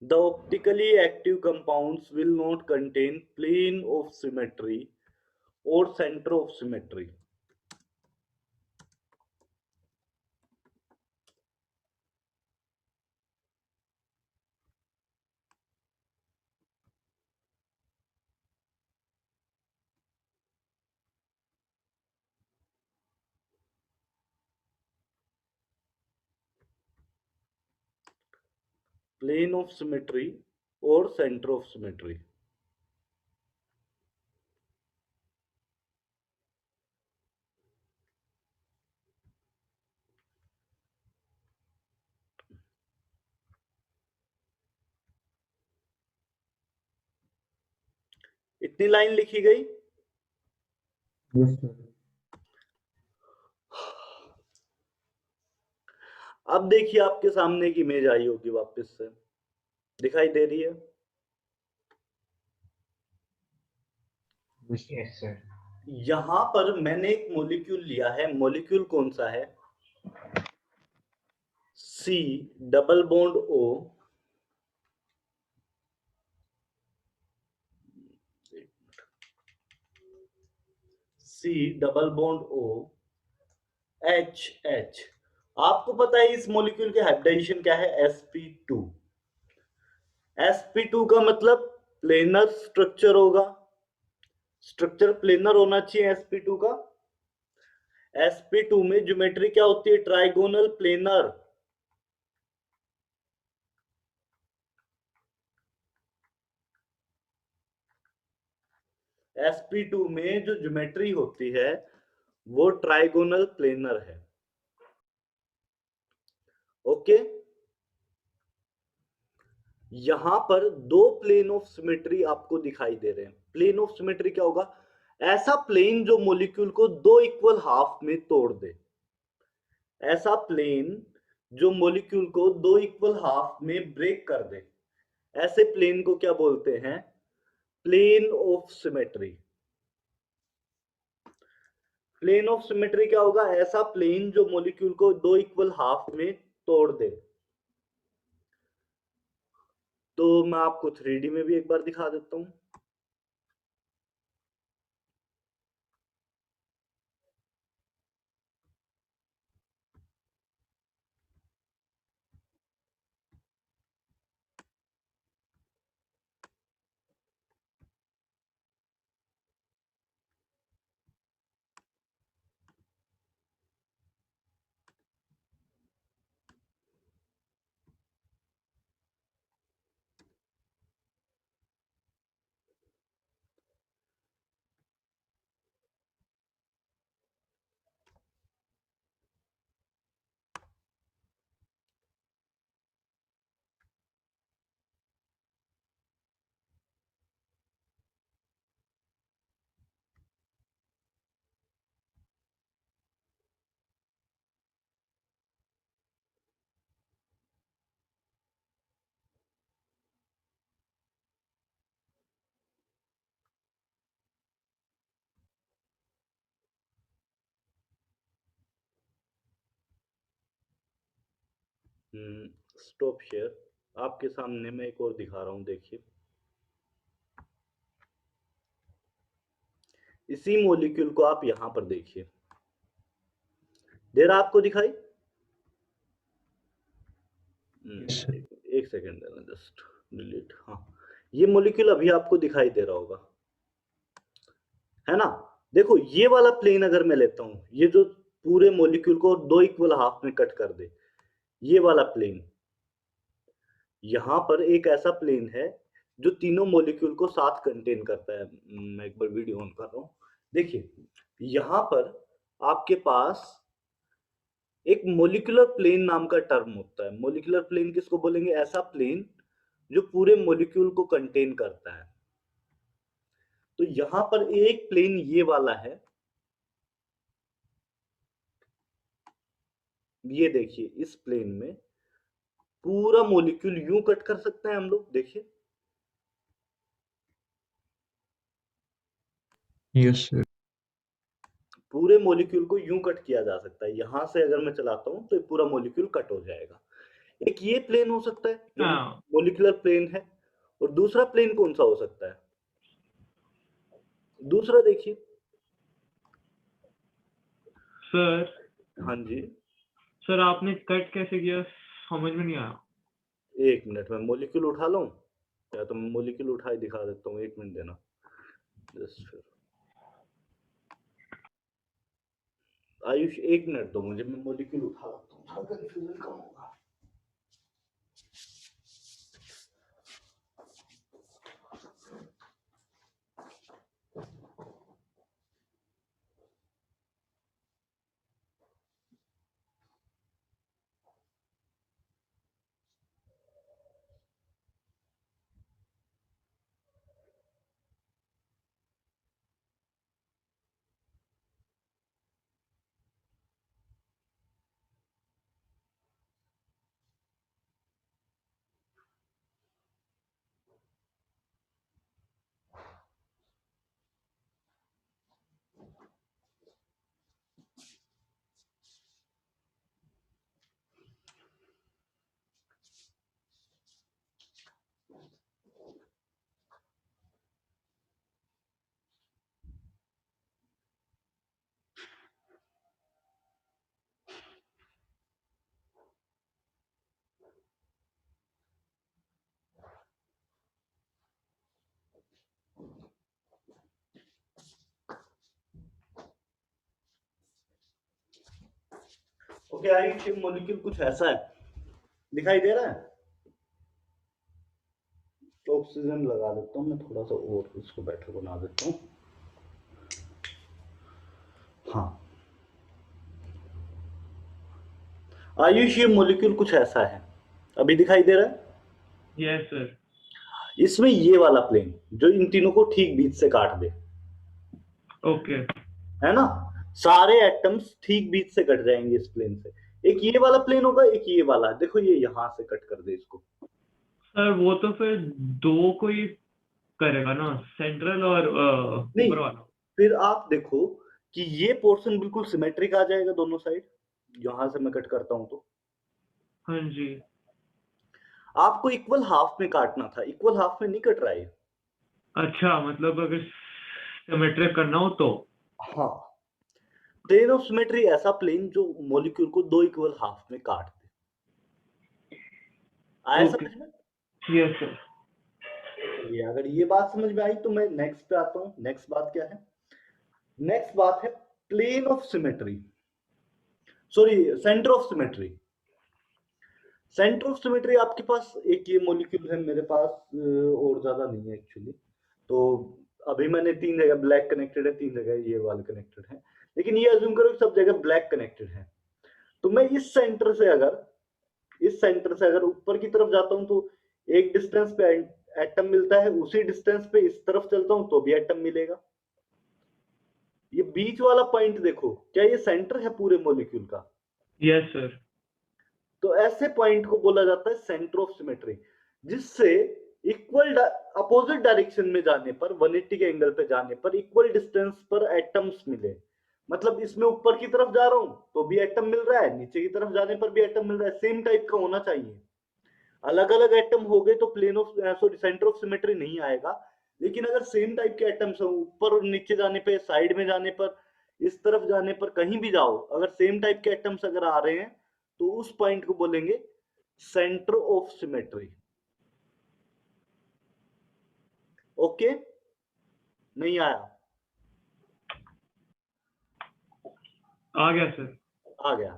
the optically active compounds will not contain plane of symmetry or center of symmetry. Plane of symmetry or center of symmetry. इतनी line लिखी गई। Yes sir. अब देखिए आपके सामने की इमेज आई होगी, वापस से दिखाई दे रही है? Yes sir. यहां पर मैंने एक मॉलिक्यूल लिया है। मॉलिक्यूल कौन सा है? C double bond O, C double bond O H। आपको पता है इस मॉलिक्यूल के हाइब्रिडाइजेशन क्या है? sp2। sp2 का मतलब प्लेनर स्ट्रक्चर होगा, स्ट्रक्चर प्लेनर होना चाहिए sp2 का। sp2 में ज्योमेट्री क्या होती है? Trigonal planar. sp2 में जो ज्योमेट्री होती है वो ट्राइगोनल प्लेनर है। ओके, यहां पर दो प्लेन ऑफ सिमेट्री आपको दिखाई दे रहे हैं। प्लेन ऑफ सिमेट्री क्या होगा? ऐसा प्लेन जो मॉलिक्यूल को दो इक्वल हाफ में तोड़ दे। ऐसा प्लेन जो मॉलिक्यूल को दो इक्वल हाफ में ब्रेक कर दे, ऐसे प्लेन को क्या बोलते हैं? Plane of symmetry. Plane of symmetry क्या होगा? ऐसा प्लेन जो मॉलिक्यूल को दो इक्वल हाफ में तोड़ दे। तो मैं आपको 3D में भी एक बार दिखा देता हूं। Stop share. आपके सामने मैं एक और दिखा रहा हूं, देखिए। इसी मॉलिक्यूल को आप यहां पर देखिए, दे रहा आपको दिखाई? एक सेकेंड देना, जस्ट डिलीट। हाँ, ये मॉलिक्यूल अभी आपको दिखाई दे रहा होगा, है ना? देखो, ये वाला प्लेन अगर मैं लेता हूं, ये जो पूरे मॉलिक्यूल को दो इक्वल हाफ में कट कर दे, ये वाला प्लेन, यहां पर एक ऐसा प्लेन है जो तीनों मॉलिक्यूल को साथ कंटेन करता है। मैं एक बार वीडियो ऑन कर रहा हूं, देखिए। यहां पर आपके पास एक मोलिकुलर प्लेन नाम का टर्म होता है। मोलिकुलर प्लेन किसको बोलेंगे? ऐसा प्लेन जो पूरे मॉलिक्यूल को कंटेन करता है। तो यहां पर एक प्लेन ये वाला है, ये देखिए, इस प्लेन में पूरा मॉलिक्यूल यूं कट कर सकते हैं हम लोग, देखिए। Yes sir. पूरे मॉलिक्यूल को यूं कट किया जा सकता है। यहां से अगर मैं चलाता हूं तो पूरा मॉलिक्यूल कट हो जाएगा। एक ये प्लेन हो सकता है जो हाँ मॉलिक्यूलर प्लेन है, और दूसरा प्लेन कौन सा हो सकता है? दूसरा देखिए। सर। हाँ जी, सर आपने कट कैसे किया, समझ में नहीं आया। एक मिनट में मॉलिक्यूल उठा लूं, या तो मैं मॉलिक्यूल उठाई दिखा देता हूँ, एक मिनट देना जस्ट। फिर आयुष, एक मिनट दो मुझे, मैं मॉलिक्यूल उठा लेता हूँ, थोड़ा कंफ्यूजन कम होगा। ओके आयुष, मॉलिक्यूल कुछ ऐसा है, दिखाई दे रहा है? ऑक्सीजन लगा देता हूँ मैं, थोड़ा सा और इसको बेटर बना देता हूँ। हाँ आयुष, ये मॉलिक्यूल कुछ ऐसा है, अभी दिखाई दे रहा है? Yes sir. इसमें ये वाला प्लेन जो इन तीनों को ठीक बीच से काट दे, ओके। है ना? सारे एटम्स ठीक बीच से कट जाएंगे इस प्लेन से। एक ये वाला प्लेन होगा, एक ये वाला। देखो ये यहां से कट कर दे इसको। सर वो तो फिर दो को ही करेगा ना, सेंट्रल और नहीं, ऊपर वाला। फिर आप देखो कि ये पोर्शन बिल्कुल सिमेट्रिक आ जाएगा दोनों साइड, यहां से मैं कट करता हूं तो। हाँ जी। आपको इक्वल हाफ में काटना था, इक्वल हाफ में नहीं कट रहा है। अच्छा, मतलब अगर सिमेट्रिक करना हो तो। हाँ, प्लेन ऑफ सिमेट्री ऐसा प्लेन जो मॉलिक्यूल को दो इक्वल हाफ में काट दे। आया ओके। समझ में? Yes sir. ये अगर ये बात समझ में आई तो मैं नेक्स्ट पे आता हूँ। नेक्स्ट बात क्या है? नेक्स्ट बात है plane of symmetry, sorry centre of symmetry. Centre of symmetry आपके पास एक ये मॉलिक्यूल है, मेरे पास और ज्यादा नहीं है एक्चुअली। तो अभी मैंने 3 जगह ब्लैक कनेक्टेड है, 3 जगह ये वाला कनेक्टेड है, लेकिन ये अज्यूम करो कि सब जगह ब्लैक कनेक्टेड है। तो मैं इस सेंटर से अगर ऊपर की तरफ जाता हूं तो एक डिस्टेंस पे एटम मिलता है, उसी डिस्टेंस पे इस तरफ चलता हूं तो भी एटम मिलेगा। ये बीच वाला पॉइंट देखो, क्या ये सेंटर है पूरे मॉलिक्यूल का? Yes sir. तो ऐसे पॉइंट को बोला जाता है सेंटर ऑफ सिमेट्री, जिससे इक्वल अपोजिट डायरेक्शन में जाने पर 180 के एंगल पे जाने पर इक्वल डिस्टेंस पर एटम्स मिले। मतलब इसमें ऊपर की तरफ जा रहा हूं तो भी एटम मिल रहा है, नीचे की तरफ जाने पर भी एटम मिल रहा है, सेम टाइप का होना चाहिए। अलग अलग एटम हो गए तो plane of sorry centre of symmetry नहीं आएगा। लेकिन अगर सेम टाइप के एटम्स हो, ऊपर और नीचे जाने पे, साइड में जाने पर, इस तरफ जाने पर, कहीं भी जाओ, अगर सेम टाइप के एटम्स अगर आ रहे हैं तो उस पॉइंट को बोलेंगे सेंटर ऑफ सिमेट्री। ओके, नहीं आया? आ गया सर। आ गया।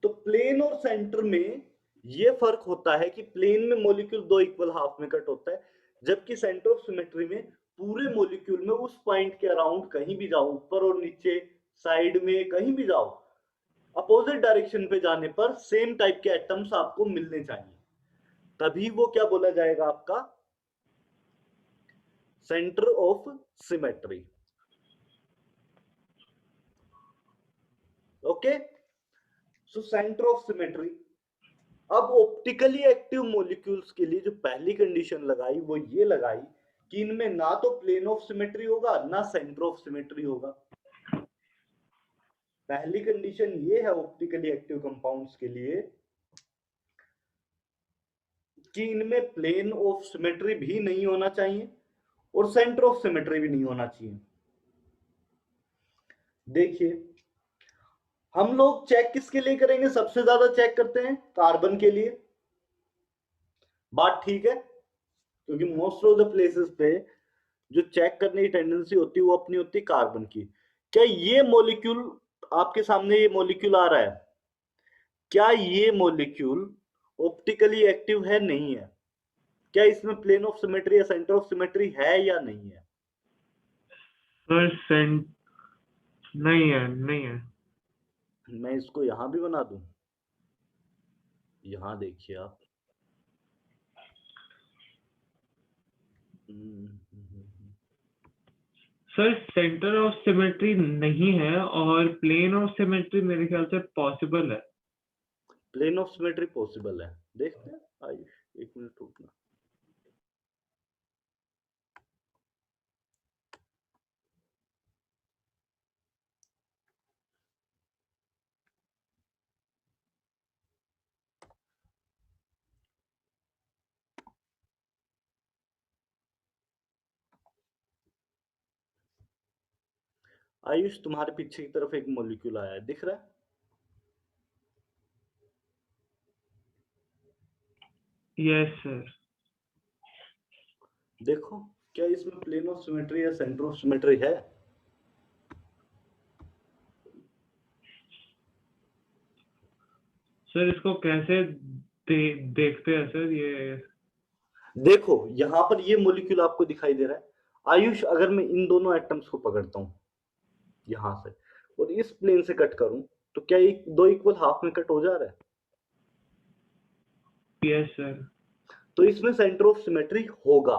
तो प्लेन और सेंटर में ये फर्क होता है कि प्लेन में मॉलिक्यूल दो इक्वल हाफ में कट होता है, जबकि सेंटर ऑफ सिमेट्री में पूरे मॉलिक्यूल में उस पॉइंट के अराउंड कहीं भी जाओ, ऊपर और नीचे, साइड में, कहीं भी जाओ, अपोजिट डायरेक्शन पे जाने पर सेम टाइप के एटम्स आपको मिलने चाहिए। तभी वो क्या बोला जाएगा आपका? Centre of symmetry. Okay, so centre of symmetry. अब ऑप्टिकली एक्टिव मॉलिक्यूल्स के लिए जो पहली कंडीशन लगाई वो ये लगाई कि इनमें ना तो प्लेन ऑफ सिमेट्री होगा ना सेंटर ऑफ सिमेट्री होगा। पहली कंडीशन ये है ऑप्टिकली एक्टिव कंपाउंड्स के लिए कि इनमें प्लेन ऑफ सिमेट्री भी नहीं होना चाहिए और सेंटर ऑफ सिमेट्री भी नहीं होना चाहिए। देखिए, हम लोग चेक किसके लिए करेंगे? सबसे ज्यादा चेक करते हैं कार्बन के लिए। बात ठीक है, क्योंकि मोस्ट ऑफ द प्लेसेस पे जो चेक करने की टेंडेंसी होती है वो अपनी होती है कार्बन की। क्या ये मॉलिक्यूल, आपके सामने ये मॉलिक्यूल आ रहा है, क्या ये मॉलिक्यूल ऑप्टिकली एक्टिव है? नहीं है। क्या इसमें प्लेन ऑफ सिमेट्री या सेंटर ऑफ सिमेट्री है या नहीं है? सर नहीं है, नहीं है। मैं इसको यहां भी बना दूं, यहां देखिए आप। सर सेंटर ऑफ सिमेट्री नहीं है और प्लेन ऑफ सिमेट्री मेरे ख्याल से पॉसिबल है। प्लेन ऑफ सिमेट्री पॉसिबल है, देखते हैं। आयुष, एक मिनट रुकना। आयुष, तुम्हारे पीछे की तरफ एक मॉलिक्यूल आया है, दिख रहा है? Yes sir. देखो, क्या इसमें प्लेन ऑफ सिमेट्री या सेंटर ऑफ सिमेट्री है? सर इसको कैसे देखते हैं सर ये? देखो, यहां पर ये मॉलिक्यूल आपको दिखाई दे रहा है। आयुष, अगर मैं इन दोनों एटम्स को पकड़ता हूं यहां से और इस प्लेन से कट करूं तो क्या ये दो इक्वल हाफ में कट हो जा रहा है? Yes sir. तो इसमें सेंटर ऑफ सिमेट्री होगा।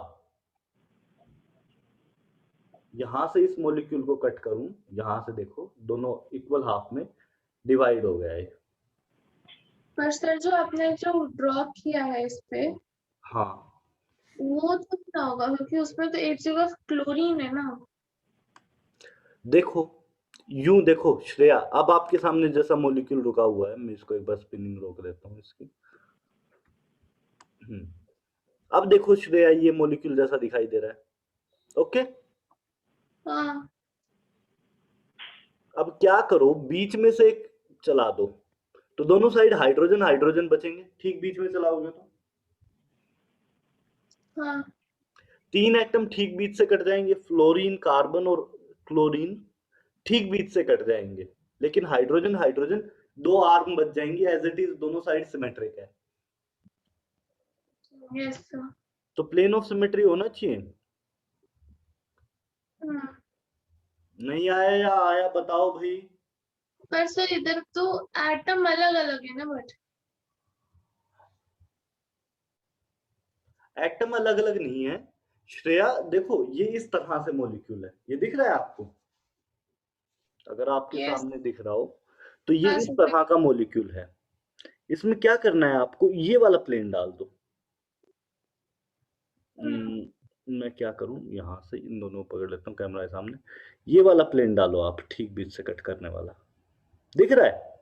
यहां से इस मॉलिक्यूल को कट करूं, यहां से देखो दोनों इक्वल हाफ में डिवाइड हो गया है। पर सर जो आपने जो ड्रॉ किया है इस पे, हाँ वो तो क्या होगा, क्योंकि उसमें तो एक जगह क्लोरीन है ना। देखो, यूं देखो श्रेया, अब आपके सामने जैसा मॉलिक्यूल रुका हुआ है, मैं इसको एक बार स्पिनिंग रोक देता हूँ इसकी। अब देखो श्रेया, ये मॉलिक्यूल जैसा दिखाई दे रहा है। ओके, हाँ अब क्या करो, बीच में से एक चला दो, तो दोनों साइड हाइड्रोजन हाइड्रोजन बचेंगे, ठीक बीच में चलाओगे तो हाँ 3 एटम ठीक बीच से कट जाएंगे, फ्लोरीन कार्बन और क्लोरीन ठीक बीच से कट जाएंगे, लेकिन हाइड्रोजन हाइड्रोजन 2 आर्म बच जाएंगी, एज इट इज दोनों साइड सिमेट्रिक है। Yes sir. तो प्लेन ऑफ सिमेट्री होना चाहिए। नहीं आया या आया, बताओ भाई। पर सर इधर तो एटम अलग अलग है ना, बट एटम अलग अलग नहीं है श्रेया, देखो ये इस तरह से मॉलिक्यूल है, ये दिख रहा है आपको? अगर आपके यस। सामने दिख रहा हो तो ये हाँ इस सर। तरह का मॉलिक्यूल है। इसमें क्या करना है आपको, ये वाला प्लेन डाल दो। मैं क्या करूं, यहां से इन दोनों को पकड़ लेता हूं, कैमरा है सामने। ये वाला प्लेन डालो आप, ठीक बीच से कट करने वाला, दिख रहा है?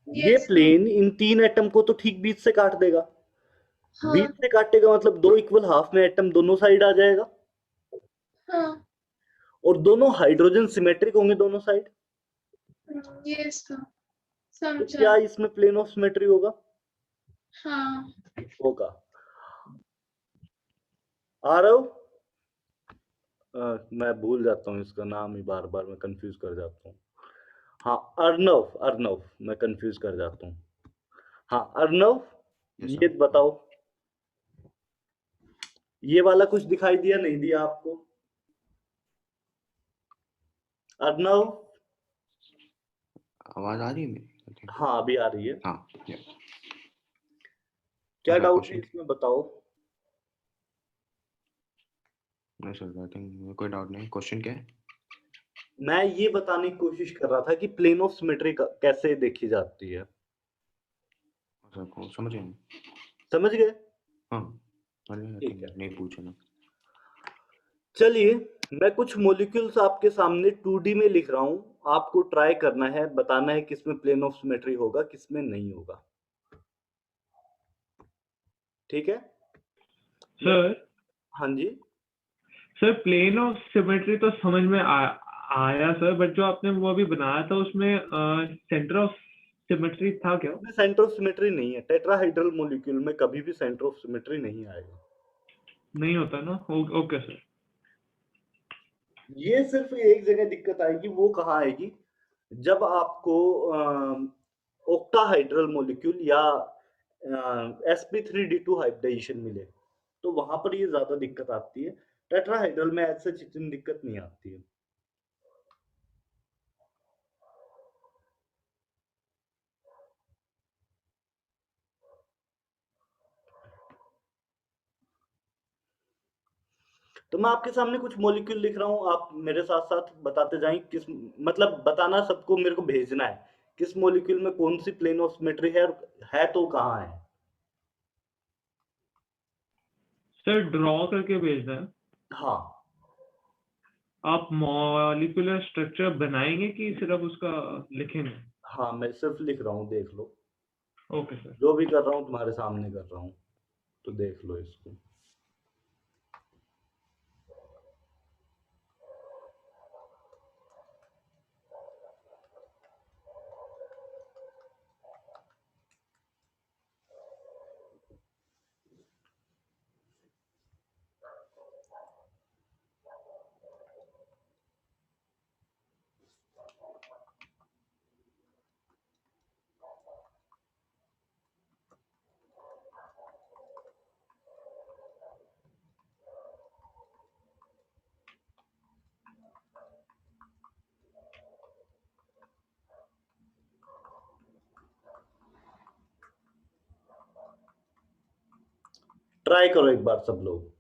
ये यस सर। प्लेन इन 3 एटम को तो ठीक बीच से काट देगा। बीच हाँ से काटेगा मतलब 2 इक्वल हाफ में एटम दोनों साइड आ जाएगा, हाँ और दोनों हाइड्रोजन सिमेट्रिक होंगे दोनों साइड। यस सर, तो समझा। क्या इसमें प्लेन ऑफ सिमेट्री होगा? हाँ होगा। आ रहे हो? मैं भूल जाता हूँ इसका नाम ही, बार बार मैं कंफ्यूज कर जाता हूँ। हाँ, अर्नव, अर्नव, मैं कंफ्यूज कर जाता हूँ। हाँ अर्नव, Yes, ये sir. बताओ, ये वाला कुछ दिखाई दिया नहीं दिया आपको? अर्नव, आवाज आ रही है मेरी? I think. हाँ अभी आ रही है। हाँ, yeah. क्या अच्छा, डाउट है question? इसमें, बताओ। नहीं सर, आई थिंक कोई डाउट नहीं। क्वेश्चन क्या है? मैं ये बताने की कोशिश कर रहा था कि प्लेन ऑफ सिमेट्री कैसे देखी जाती है। सर को समझ गए? समझ गए? हाँ, अरे आई ठीक थिंक है, नहीं पूछा ना। चलिए मैं कुछ मॉलिक्यूल्स आपके सामने 2D में लिख रहा हूं, आपको ट्राई करना है, बताना है किसमें प्लेन ऑफ सिमेट्री होगा किसमें नहीं होगा। ठीक है सर हाँ जी, सर प्लेन ऑफ सिमेट्री तो समझ में आया सर, बट जो आपने वो अभी बनाया था उसमें सेंटर ऑफ सिमेट्री था क्या? सेंटर ऑफ सिमेट्री नहीं है, टेट्राहाइड्रल मॉलिक्यूल में कभी भी सेंटर ऑफ सिमेट्री नहीं आएगा। नहीं होता ना? Okay sir. ये सिर्फ एक जगह दिक्कत आएगी, वो कहाँ आएगी, जब आपको ऑक्टाहाइड्रल मॉलिक्यूल या sp3d2 हाइब्रिडाइजेशन मिले, तो वहां पर ये ज्यादा दिक्कत आती है। टेट्राहाइड्रल में ऐसे इतनी दिक्कत नहीं आती है। तो मैं आपके सामने कुछ मॉलिक्यूल लिख रहा हूँ, आप मेरे साथ साथ बताते जाएं, किस मतलब बताना सबको, मेरे को भेजना है किस मॉलिक्यूल में कौन सी प्लेन ऑफ सिमेट्री है, और है तो कहाँ है। सर ड्रॉ करके भेजना है? हाँ आप मॉलिक्यूलर स्ट्रक्चर बनाएंगे कि सिर्फ उसका लिखेंगे? हाँ, मैं सिर्फ लिख रहा हूँ, देख लो। Okay sir. जो भी कर रहा हूँ तुम्हारे सामने कर रहा हूँ, तो देख लो इसको। ट्राई करो एक बार सब लोग।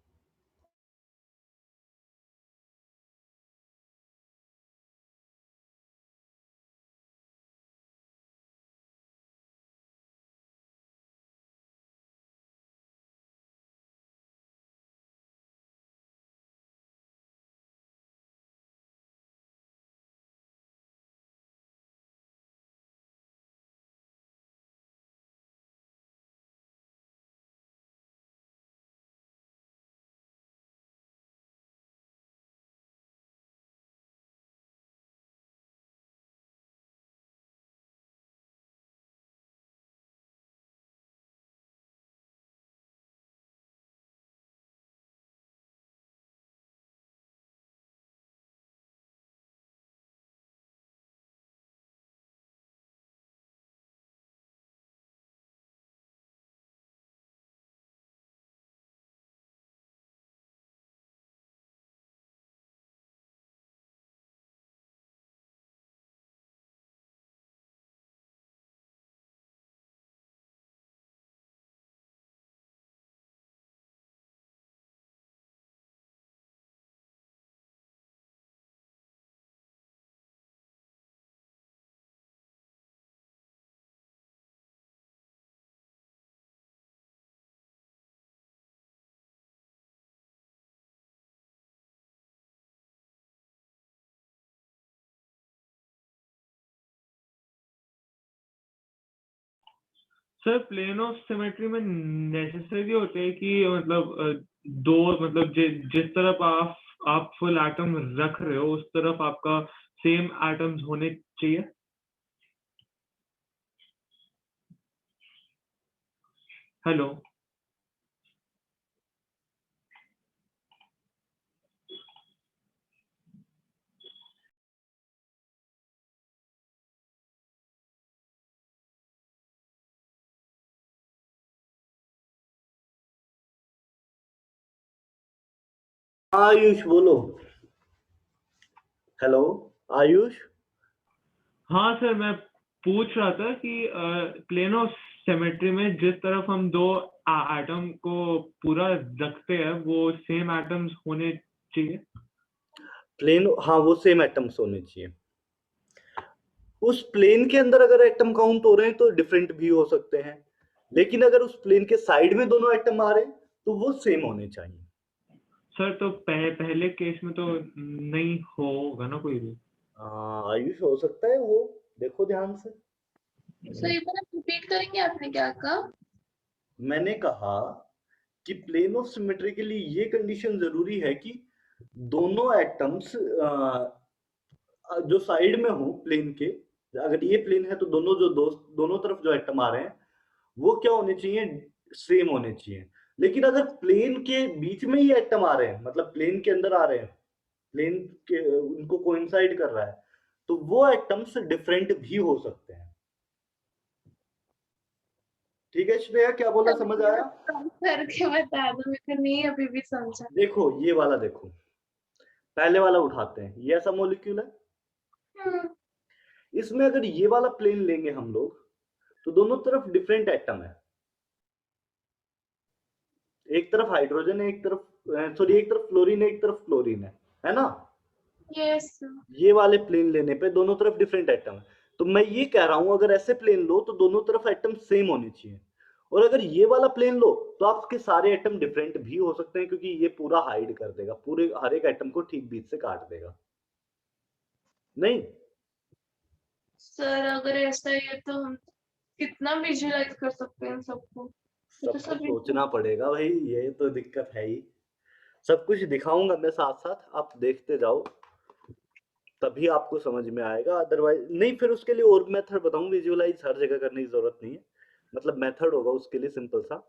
सर प्लेन ऑफ सिमेट्री में नेसेसरी होते हैं कि मतलब दो मतलब जिस तरफ आप फुल एटम रख रहे हो उस तरफ आपका सेम एटम्स होने चाहिए। हेलो। आयुष बोलो। हेलो आयुष। हाँ सर, मैं पूछ रहा था कि प्लेन ऑफ सिमेट्री में जिस तरफ हम दो एटम को पूरा रखते हैं वो सेम एटम्स होने चाहिए। प्लेन, हाँ वो सेम एटम्स होने चाहिए। उस प्लेन के अंदर अगर एटम काउंट हो रहे हैं तो डिफरेंट भी हो सकते हैं, लेकिन अगर उस प्लेन के साइड में दोनों एटम आ रहे हैं तो वो सेम होने चाहिए। सर तो पहले केस में तो नहीं होगा ना कोई भी। आयुष हो सकता है वो, देखो ध्यान से। सर एक बार रिपीट करेंगे, आपने क्या कहा? मैंने कहा कि प्लेन ऑफ सिमेट्री के लिए ये कंडीशन जरूरी है कि दोनों एटम्स जो साइड में हो प्लेन के, अगर ये प्लेन है तो दोनों तरफ जो एटम आ रहे हैं वो क्या होने चाहिए, सेम होने चाहिए। लेकिन अगर प्लेन के बीच में ही एटम आ रहे हैं, मतलब प्लेन के अंदर आ रहे हैं, प्लेन के उनको कोइंसाइड कर रहा है, तो वो एटम्स डिफरेंट भी हो सकते हैं। ठीक है श्रेया, क्या बोला समझ आया? करके बता दो, मेरे को नहीं अभी भी समझा। देखो ये वाला देखो, पहले वाला उठाते हैं, ये ऐसा मॉलिक्यूल है, हम्म, इसमें अगर ये वाला प्लेन लेंगे हम लोग तो दोनों तरफ डिफरेंट एटम है। एक तरफ हाइड्रोजन है, एक तरफ सॉरी एक तरफ फ्लोरीन है, एक तरफ फ्लोरीन है ना? यस। ये वाले प्लेन लेने पे दोनों तरफ डिफरेंट एटम है। तो मैं ये कह रहा हूं अगर ऐसे प्लेन लो तो दोनों तरफ एटम सेम होने चाहिए, और अगर ये वाला प्लेन लो तो आपके सारे एटम डिफरेंट भी हो सकते हैं, क्योंकि ये पूरा हाइड कर देगा, पूरे हर एक एटम को ठीक बीच से काट देगा। नहीं सर अगर ऐसा है तो हम कितना विजुअलाइज कर सकते हैं सबको? ये तो सबको सब सोचना पड़ेगा भाई, ये तो दिक्कत है ही। सब कुछ दिखाऊंगा मैं साथ साथ, आप देखते जाओ तभी आपको समझ में आएगा, अदरवाइज नहीं। फिर उसके लिए और मेथड बताऊं, विजुअलाइज हर जगह करने की जरूरत नहीं है, मतलब मेथड होगा उसके लिए सिंपल सा।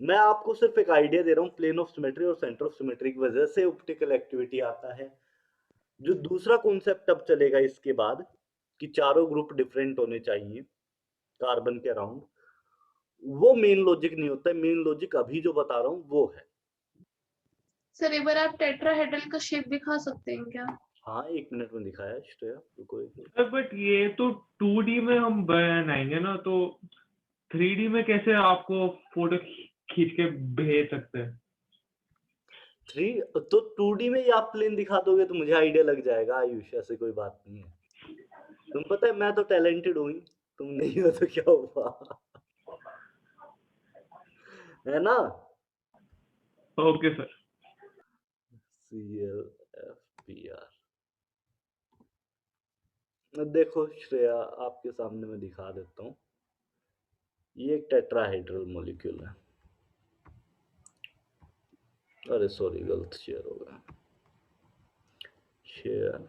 मैं आपको सिर्फ एक आइडिया दे रहा हूँ, प्लेन ऑफ सिमेट्री और सेंटर ऑफ सिमेट्री की वजह से ऑप्टिकल एक्टिविटी आता है। जो दूसरा कॉन्सेप्ट अब चलेगा इसके बाद कि चारों ग्रुप डिफरेंट होने चाहिए कार्बन के अराउंड, वो मेन लॉजिक नहीं होता है। मेन लॉजिक अभी जो बता रहा हूँ वो है। सर एक बार आप टेट्राहेड्रल का शेप दिखा सकते हैं क्या? हाँ 1 मिनट में दिखाया श्रेया, रुको एक मिनट। सर बट ये तो 2D में हम बनाएंगे ना, तो 3D में कैसे आपको फोटो खींच के भेज सकते हैं? थ्री तो 2D में ही आप प्लेन दिखा दोगे तो मुझे आइडिया लग जाएगा आयुष, ऐसे कोई बात नहीं है। तुम पता है मैं तो टैलेंटेड हूँ ही, तुम नहीं हो तो क्या हुआ है ना? Okay sir. CLFPR देखो श्रेया, आपके सामने मैं दिखा देता हूँ, ये एक टेट्राहाइड्रल मॉलिक्यूल है। अरे सॉरी गलत शेयर हो गया, शेयर।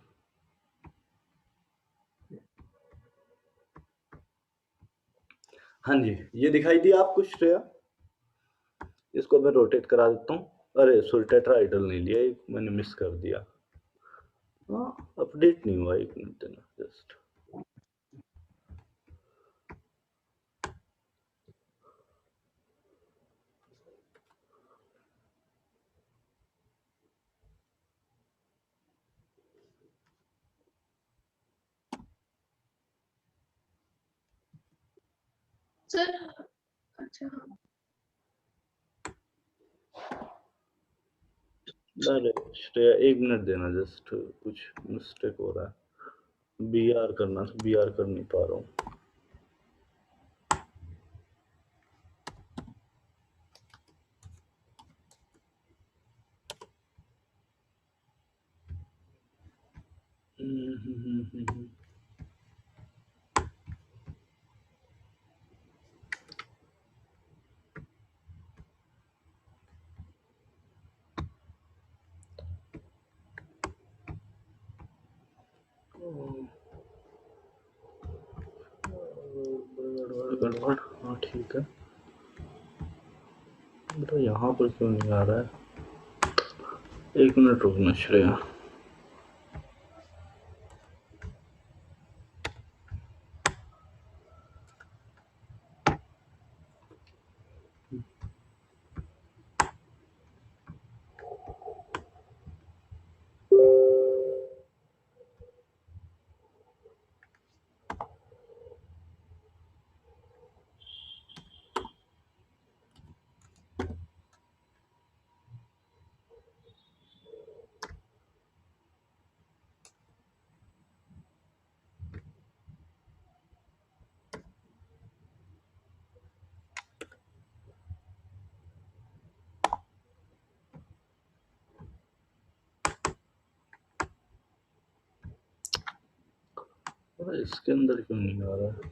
हाँ जी, ये दिखाई दिया आपको श्रेया? इसको मैं रोटेट करा देता हूँ। अरे सॉरी टेट्राहाइड्रल नहीं लिया, एक मैंने मिस कर दिया। हाँ अपडेट नहीं हुआ, 1 मिनट देना जस्ट। सर अच्छा हाँ। अरे श्रेया 1 मिनट देना जस्ट, कुछ मिस्टेक हो रहा है। BR करना, BR कर नहीं पा रहा हूँ। गड़बड़, हाँ ठीक है। बेटा यहाँ पर क्यों नहीं आ रहा है? 1 मिनट रुकना श्रेया। अरे इसके अंदर क्यों नहीं आ रहा है?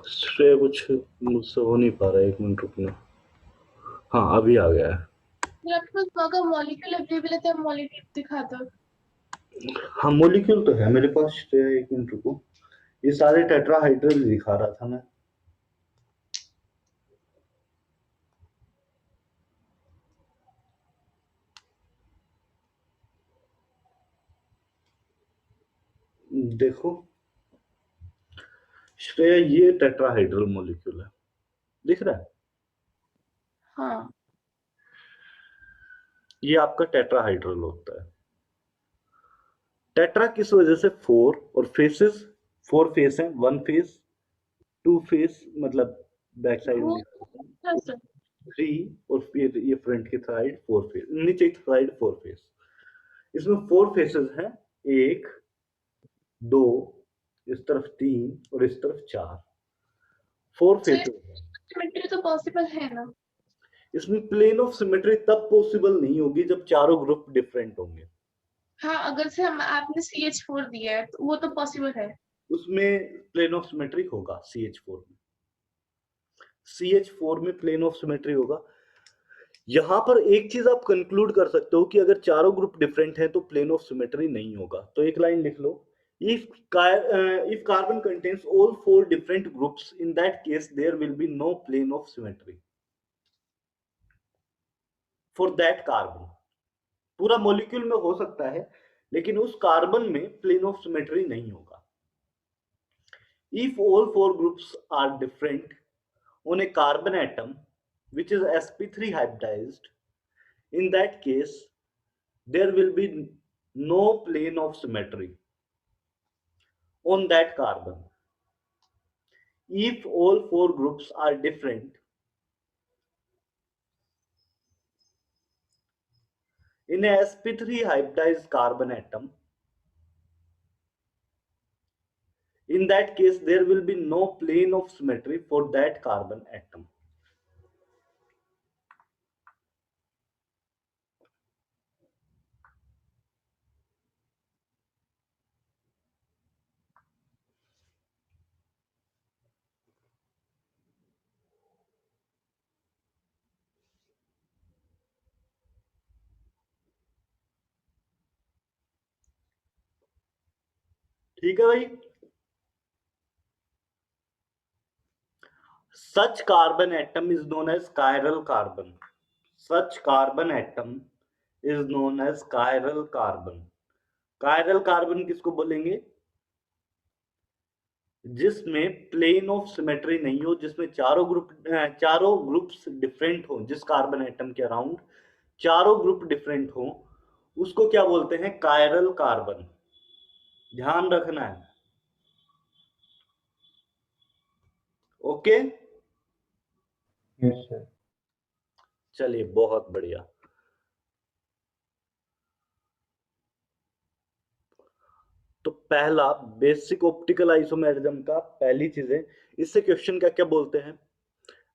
श्रेया कुछ मुझसे हो नहीं पा रहा है, 1 मिनट रुकना। हाँ अभी आ गया है। फिर आपके पास वहाँ का मॉलिक्यूल अवेलेबल है तो आप मॉलिक्यूल दिखा दो। हाँ मॉलिक्यूल तो है मेरे पास श्रेया, 1 मिनट रुको। ये सारे टेट्राहाइड्रल दिखा रहा था मैं। देखो श्रेया, ये टेट्राहाइड्रल मॉलिक्यूल है, दिख रहा है? हाँ ये आपका टेट्राहाइड्रल होता है। टेट्रा किस वजह से? 4 और फेसेस, 4 फेस हैं, 1 फेस, 2 फेस मतलब बैक साइड वो में, हाँ सर 3 और फिर ये फ्रंट की साइड 4 फेस, नीचे की साइड 4 फेस। इसमें 4 फेसेस हैं, 1 2, इस तरफ 3 और इस तरफ 4, 4 तो फेसेस हैं। सिमेट्री तो पॉसिबल है ना? इसमें प्लेन ऑफ सिमेट्री तब पॉसिबल नहीं होगी जब चारों ग्रुप डिफरेंट होंगे। हाँ अगर से हम आपने CH4 दिया है तो वो तो पॉसिबल है। उसमें प्लेन ऑफ सिमेट्री होगा CH4 में। CH4 में प्लेन ऑफ सिमेट्री होगा। यहां पर एक चीज आप कंक्लूड कर सकते हो कि अगर चारों ग्रुप डिफरेंट हैं तो प्लेन ऑफ सिमेट्री नहीं होगा। तो एक लाइन लिख लो, if carbon contains all 4 different groups, in that case there will be no plane of symmetry for that carbon। पूरा मॉलिक्यूल में हो सकता है लेकिन उस कार्बन में प्लेन ऑफ सिमेट्री नहीं होगा। If all 4 groups are different on a carbon atom which is sp3 hybridized, in that case there will be no plane of symmetry on that carbon। If all 4 groups are different in a sp3 hybridized carbon atom, in that case there will be no plane of symmetry for that carbon atom। ठीक है भाई। Such carbon atom is known as chiral carbon। Such carbon atom is known as chiral carbon। chiral carbon किसको बोलेंगे? जिसमें plane of symmetry नहीं हो, जिसमें चारों ग्रुप्स डिफरेंट हो, जिस कार्बन एटम के अराउंड चारों ग्रुप डिफरेंट हो, उसको क्या बोलते हैं? Chiral carbon. ध्यान रखना है। Okay yes sir. चलिए बहुत बढ़िया। तो पहला बेसिक ऑप्टिकल आइसोमेरिज्म का पहली चीजें, इससे क्वेश्चन क्या क्या बोलते हैं,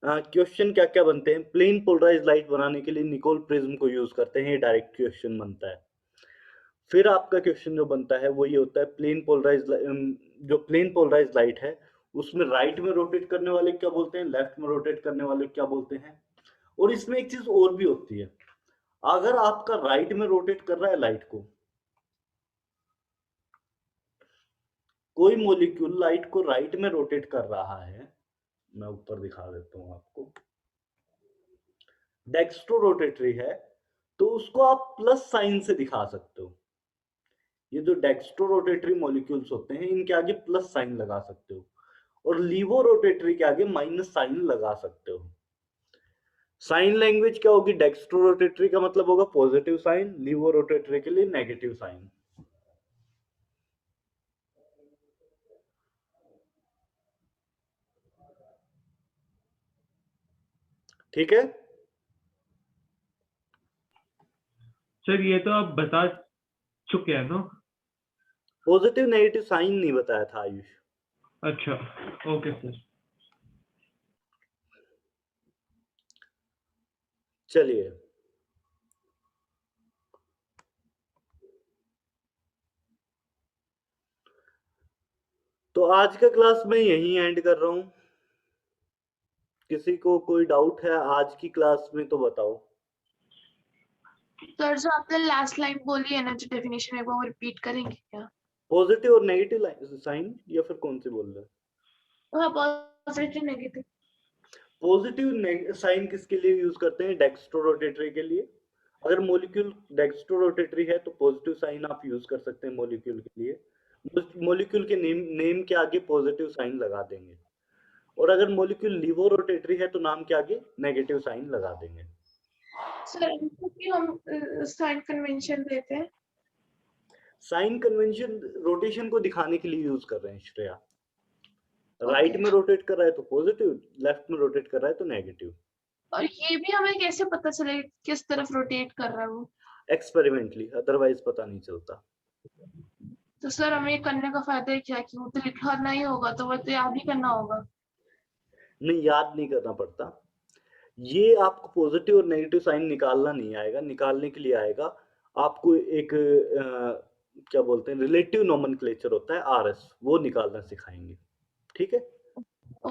क्वेश्चन क्या क्या बनते हैं? प्लेन पोलराइज लाइट बनाने के लिए निकोल प्रिज्म को यूज करते हैं, ये डायरेक्ट क्वेश्चन बनता है। फिर आपका क्वेश्चन जो बनता है वो ये होता है, जो प्लेन पोलराइज लाइट है उसमें राइट में रोटेट करने वाले क्या बोलते हैं, लेफ्ट में रोटेट करने वाले क्या बोलते हैं। और इसमें एक चीज और भी होती है, अगर आपका राइट में रोटेट कर रहा है लाइट को, कोई मॉलिक्यूल लाइट को राइट में रोटेट कर रहा है, मैं ऊपर दिखा देता हूं आपको, डेक्स्ट्रो रोटेटरी है, तो उसको आप प्लस साइन से दिखा सकते हो। ये जो डेक्स्ट्रो रोटेटरी मॉलिक्यूल्स होते हैं इनके आगे प्लस साइन लगा सकते हो, और लीवो रोटेटरी के आगे माइनस साइन लगा सकते हो। साइन लैंग्वेज क्या होगी, डेक्स्ट्रो रोटेटरी का मतलब होगा पॉजिटिव साइन, लीवो रोटेटरी के लिए नेगेटिव साइन। ठीक है सर ये तो आप बता चुके हैं ना? पॉजिटिव नेगेटिव साइन नहीं बताया था आयुष। अच्छा, ओके सर। चलिए तो आज का क्लास मैं यहीं एंड कर रहा हूं। किसी को कोई डाउट है आज की क्लास में तो बताओ। सर जो आपने लास्ट लाइन बोली है ना, जो डेफिनेशन है वो रिपीट करेंगे क्या? पॉजिटिव और नेगेटिव साइन या फिर कौन से बोल रहे हो? हाँ, पॉजिटिव नेगेटिव। पॉजिटिव साइन किसके लिए यूज करते हैं, डेक्स्ट्रो रोटेटरी के लिए। अगर मॉलिक्यूल डेक्स्ट्रो रोटेटरी है तो पॉजिटिव साइन आप यूज कर सकते हैं मॉलिक्यूल के लिए, मॉलिक्यूल के नेम के आगे पॉजिटिव साइन लगा देंगे। और अगर मॉलिक्यूल लीवो रोटेटरी है तो नाम के आगे नेगेटिव साइन लगा देंगे। सर इनको क्यों हम साइन कन्वेंशन देते हैं? साइन कन्वेंशन रोटेशन को दिखाने के लिए यूज कर रहे हैं श्रेया। राइट में रोटेट कर रहा है तो पॉजिटिव, लेफ्ट में रोटेट कर रहा है तो नेगेटिव। और ये भी हमें कैसे पता चले किस तरफ रोटेट कर रहा है वो? एक्सपेरिमेंटली, अदरवाइज पता नहीं चलता। तो सर हमें ये करने का फायदा क्या है कि वो तो लिखा नहीं होगा तो वो तो याद ही करना होगा। नहीं, याद नहीं करना पड़ता। ये आपको पॉजिटिव और नेगेटिव साइन निकालना नहीं आएगा, निकालने के लिए आएगा आपको एक क्या बोलते हैं रिलेटिव नोमेनक्लेचर होता है आरएस, वो निकालना सिखाएंगे। ठीक है,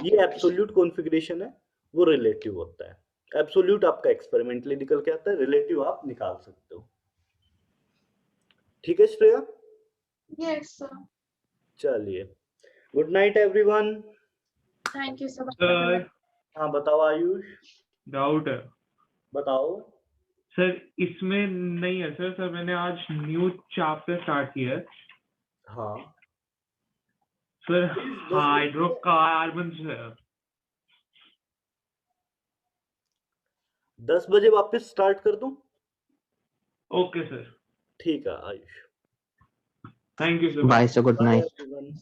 ये एब्सोल्यूट कॉन्फ़िगरेशन है, वो रिलेटिव होता है। एब्सोल्यूट आपका एक्सपेरिमेंटली निकल के आता है, रिलेटिव आप निकाल सकते हो। ठीक है श्रेया? Yes sir. चलिए, good night everyone. Thank you sir. Sir हाँ बताओ आयुष, डाउट है बताओ। सर, इसमें नहीं है सर। सर मैंने आज न्यू चैप्टर स्टार्ट किया है हाँ सर, Please, हाइड्रोकार्बन है। 10 बजे वापस स्टार्ट कर दूं? ओके सर, ठीक है Ayush. Thank you sir. Bye, sir. Good Bye night. everyone.